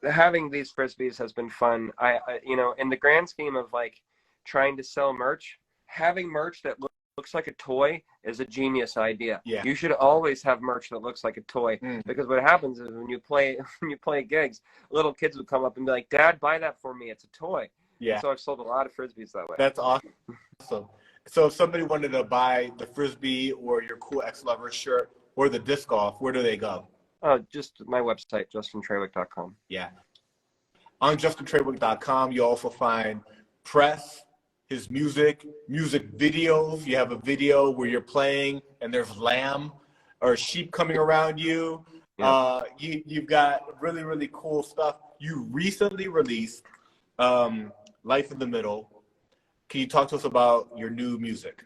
Speaker 2: having these frisbees has been fun. I you know, in the grand scheme of like trying to sell merch, having merch that looks like a toy is a genius idea.
Speaker 1: Yeah.
Speaker 2: You should always have merch that looks like a toy, because what happens is when you play gigs, little kids would come up and be like, "Dad, buy that for me. It's a toy."
Speaker 1: Yeah.
Speaker 2: And so I've sold a lot of frisbees that way.
Speaker 1: That's awesome. So if somebody wanted to buy the frisbee or your cool ex-lover shirt or the disc golf, where do they go?
Speaker 2: Just my website, justintrawick.com.
Speaker 1: Yeah. On justintrawick.com, you also find press, his music videos. You have a video where you're playing and there's lamb or sheep coming around you. Yeah. You've got really, really cool stuff. You recently released Life in the Middle. Can you talk to us about your new music?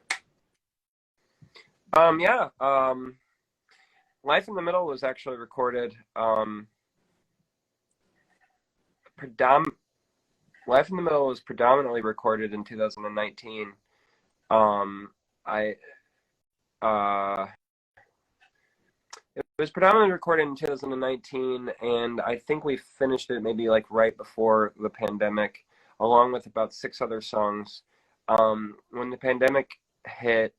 Speaker 2: Yeah. Life in the Middle was actually recorded Life in the Middle was predominantly recorded in 2019. It was predominantly recorded in 2019, and I think we finished it maybe like right before the pandemic, along with about 6 other songs. When the pandemic hit,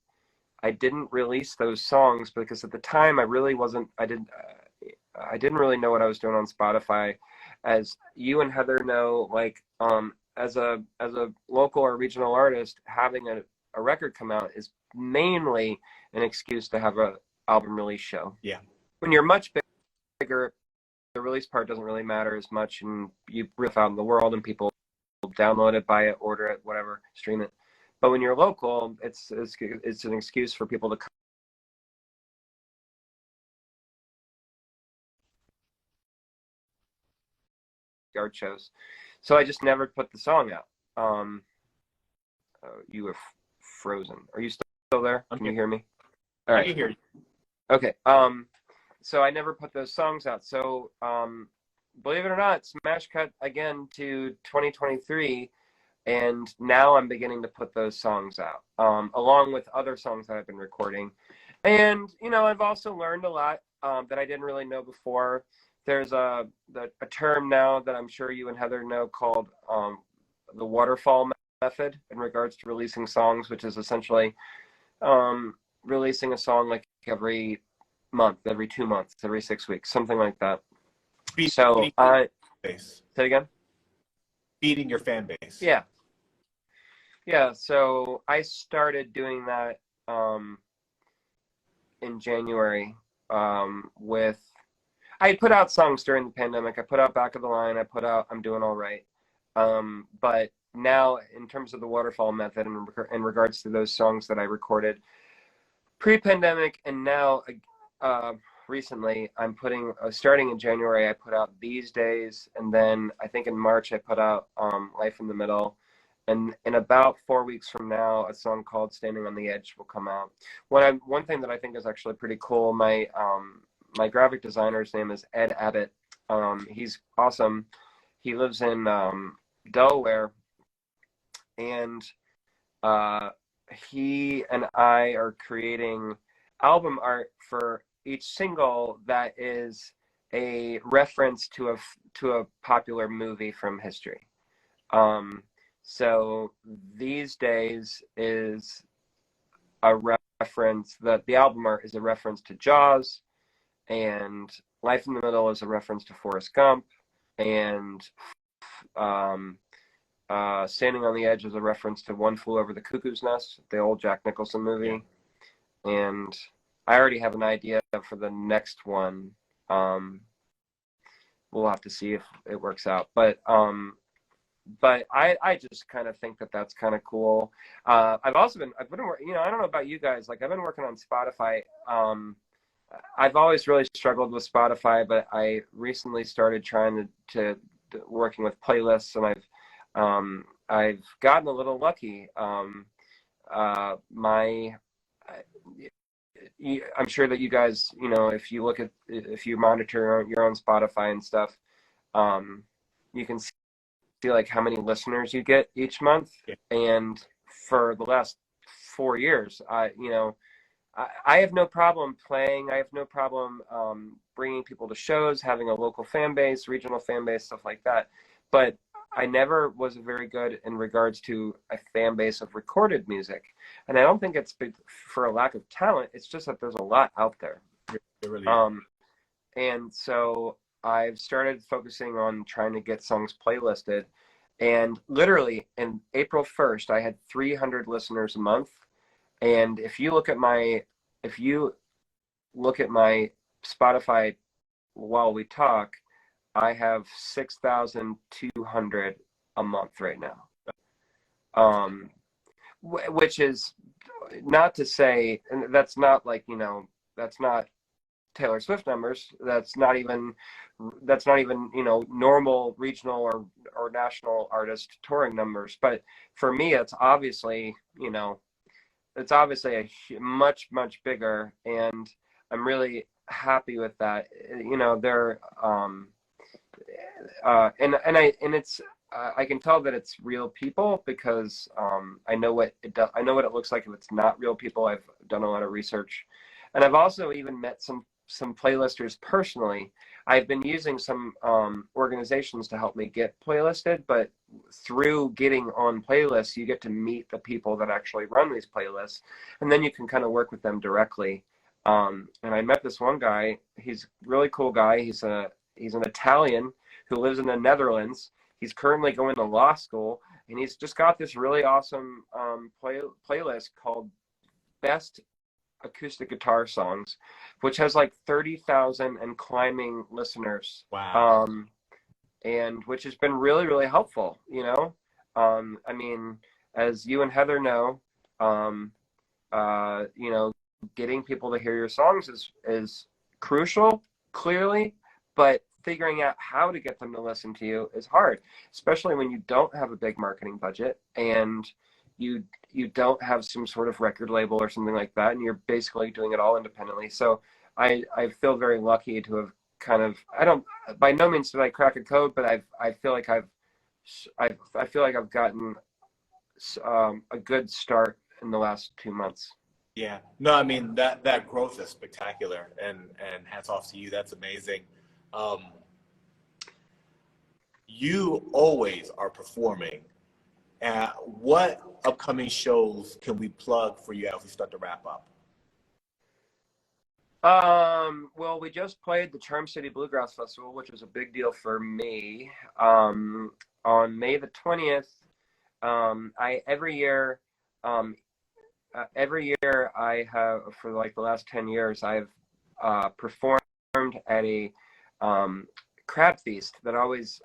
Speaker 2: I didn't release those songs because at the time I didn't really know what I was doing on Spotify. As you and Heather know, like as a local or regional artist, having a record come out is mainly an excuse to have a album release show.
Speaker 1: Yeah. When
Speaker 2: you're much bigger, the release part doesn't really matter as much, and you riff out in the world and people download it, buy it, order it, whatever, stream it. But when you're local, it's an excuse for people to come. Art shows. So I just never put the song out. You were frozen. Are you still there? Can you hear me? All right.
Speaker 1: I can hear you.
Speaker 2: Okay. So I never put those songs out. So believe it or not, smash cut again to 2023. And now I'm beginning to put those songs out, along with other songs that I've been recording. And, you know, I've also learned a lot that I didn't really know before. There's a term now that I'm sure you and Heather know called the waterfall method in regards to releasing songs, which is essentially releasing a song like every month, every 2 months, every 6 weeks, something like that. Say it again?
Speaker 1: Feeding your fan base.
Speaker 2: Yeah, so I started doing that in January I put out songs during the pandemic. I put out Back of the Line. I put out I'm Doing All Right. But now in terms of the waterfall method in regards to those songs that I recorded pre-pandemic and now recently, I'm putting starting in January I put out These Days, and then I think in March I put out Life in the Middle, and in about 4 weeks from now a song called Standing on the Edge will come out. One thing that I think is actually pretty cool, my graphic designer's name is Ed Abbott. He's awesome. He lives in Delaware, and he and I are creating album art for each single that is a reference to a popular movie from history. So these days is a reference, that the album art is a reference to Jaws, and Life in the Middle is a reference to Forrest Gump, and Standing on the Edge is a reference to One Flew Over the Cuckoo's Nest, the old Jack Nicholson movie. And I already have an idea for the next one. We'll have to see if it works out. But I just kind of think that that's kind of cool. I've been, you know, I don't know about you guys. Like, I've been working on Spotify. I've always really struggled with Spotify, but I recently started trying to working with playlists, and I've gotten a little lucky. I'm sure that you guys, you know, if you monitor your own Spotify and stuff, you can see like how many listeners you get each month.
Speaker 1: Yeah.
Speaker 2: And for the last 4 years, I have no problem playing. I have no problem bringing people to shows, having a local fan base, regional fan base, stuff like that. But I never was very good in regards to a fan base of recorded music. And I don't think it's for a lack of talent. It's just that there's a lot out there.
Speaker 1: It really
Speaker 2: and so I've started focusing on trying to get songs playlisted. And literally in April 1st, I had 300 listeners a month. And if you look at my Spotify while we talk, I have 6,200 a month right now. Which is not to say, and that's not like, you know, that's not Taylor Swift numbers. That's not even, you know, normal regional or national artist touring numbers. But for me, it's obviously, you know, it's obviously a much bigger, and I'm really happy with that. You know, they're I can tell that it's real people, because I know what it does. I know what it looks like if it's not real people. I've done a lot of research, and I've also even met some playlisters personally. I've been using some organizations to help me get playlisted, but through getting on playlists, you get to meet the people that actually run these playlists, and then you can kind of work with them directly. And I met this one guy. He's a really cool guy. He's an Italian who lives in the Netherlands. He's currently going to law school, and he's just got this really awesome playlist called Best Acoustic Guitar Songs, which has like 30,000 and climbing listeners.
Speaker 1: Wow.
Speaker 2: And which has been really helpful, you know. I mean, as you and Heather know, you know, getting people to hear your songs is crucial, clearly, but figuring out how to get them to listen to you is hard, especially when you don't have a big marketing budget and you don't have some sort of record label or something like that, and you're basically doing it all independently. So I feel very lucky to have kind of, by no means did I crack a code, but I feel like I've gotten a good start in the last 2 months.
Speaker 1: Yeah. No, I mean, that growth is spectacular, and hats off to you. That's amazing. You always are performing. What upcoming shows can we plug for you as we start to wrap up?
Speaker 2: Well, we just played the Charm City Bluegrass Festival, which was a big deal for me. On May the 20th, every year I have, for like the last 10 years, I've performed at a crab feast that always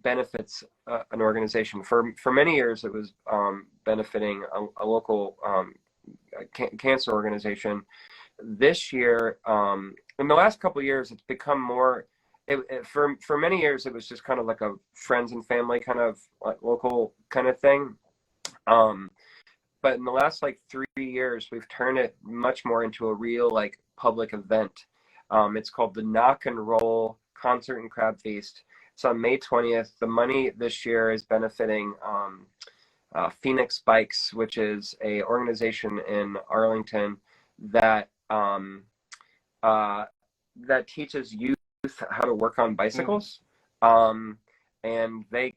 Speaker 2: benefits an organization. For many years, it was benefiting a local cancer organization. This year, in the last couple of years, it's become more. For many years, it was just kind of like a friends and family kind of like local kind of thing. But in the last like 3 years, we've turned it much more into a real like public event. It's called the Knock and Roll Concert and Crab Feast. It's on May 20th. The money this year is benefiting Phoenix Bikes, which is a organization in Arlington that that teaches youth how to work on bicycles. And they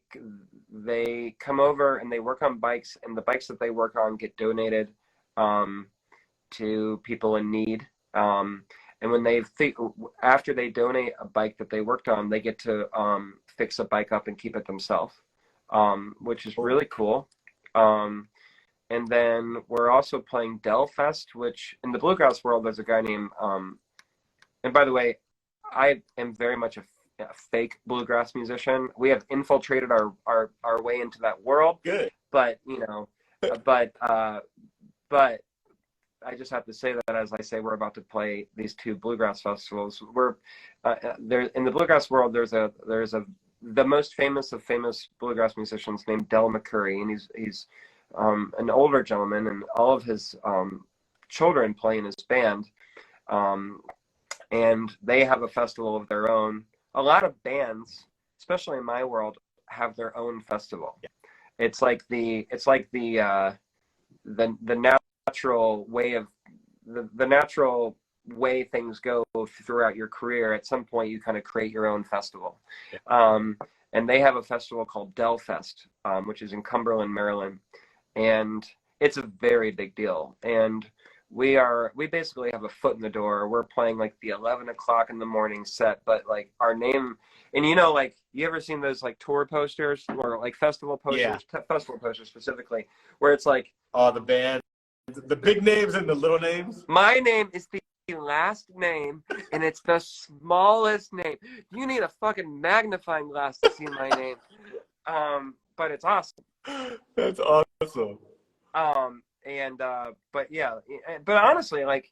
Speaker 2: come over and they work on bikes, and the bikes that they work on get donated to people in need. And when after they donate a bike that they worked on, they get to fix a bike up and keep it themselves, which is really cool. And then we're also playing Dell Fest, which in the bluegrass world, there's a guy named, and by the way, I am very much a fake bluegrass musician. We have infiltrated our way into that world. Good. But, you know, but I just have to say that, as I say, we're about to play these two bluegrass festivals. We're there in the bluegrass world. There's the most famous of famous bluegrass musicians named Del McCurry, and he's an older gentleman, and all of his children play in his band, and they have a festival of their own. A lot of bands, especially in my world, have their own festival. Yeah. It's like the natural way of the natural way things go throughout your career. At some point, you kind of create your own festival. Yeah. And they have a festival called Dell Fest, which is in Cumberland, Maryland, and it's a very big deal. And we basically have a foot in the door. We're playing like the 11 o'clock in the morning set, but like our name, and you know, like, you ever seen those like tour posters or like festival posters? Yeah. Festival posters specifically, where it's like, oh, the band, the big names and the little names. My name is the last name, and it's the smallest name. You need a fucking magnifying glass to see my name. But it's awesome. That's awesome. But yeah, but honestly, like,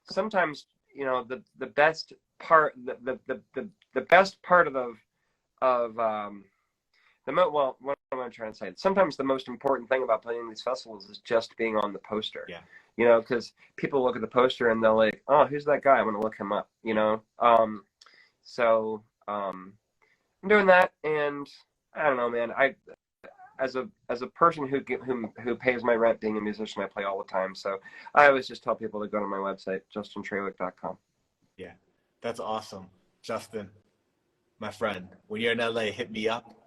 Speaker 2: sometimes, you know, the best part, the best part what am I trying to say? Sometimes the most important thing about playing these festivals is just being on the poster. Yeah. You know, because people look at the poster and they're like, oh, who's that guy? I want to look him up, you know? So I'm doing that, and I don't know, man. As a person who pays my rent being a musician, I play all the time. So I always just tell people to go to my website, justintrawick.com. Yeah, that's awesome. Justin, my friend, when you're in LA, hit me up.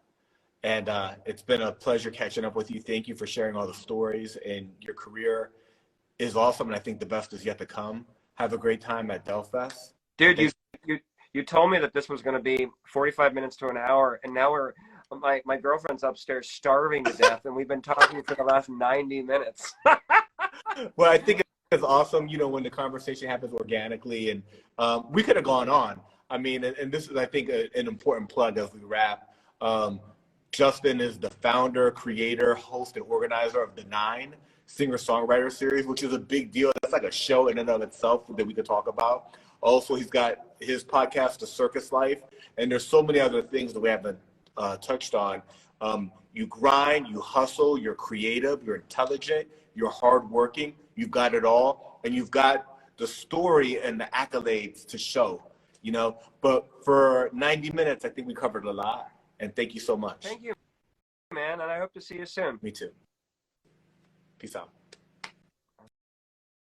Speaker 2: And it's been a pleasure catching up with you. Thank you for sharing all the stories, and your career is awesome. And I think the best is yet to come. Have a great time at Delfest. Dude, you told me that this was going to be 45 minutes to an hour, and now my girlfriend's upstairs starving to death, and we've been talking for the last 90 minutes. Well, I think it's awesome, you know, when the conversation happens organically, and we could have gone on. I mean, and this is, I think, an important plug as we wrap. Justin is the founder, creator, host, and organizer of the 9 singer-songwriter series, which is a big deal. That's like a show in and of itself that we could talk about. Also, he's got his podcast, The Circus Life, and there's so many other things that we haven't touched on. You grind, you hustle, you're creative, you're intelligent, you're hardworking, you've got it all, and you've got the story and the accolades to show, you know. But for 90 minutes, I think we covered a lot, and thank you so much. Thank you, man, and I hope to see you soon. Me too. Peace out.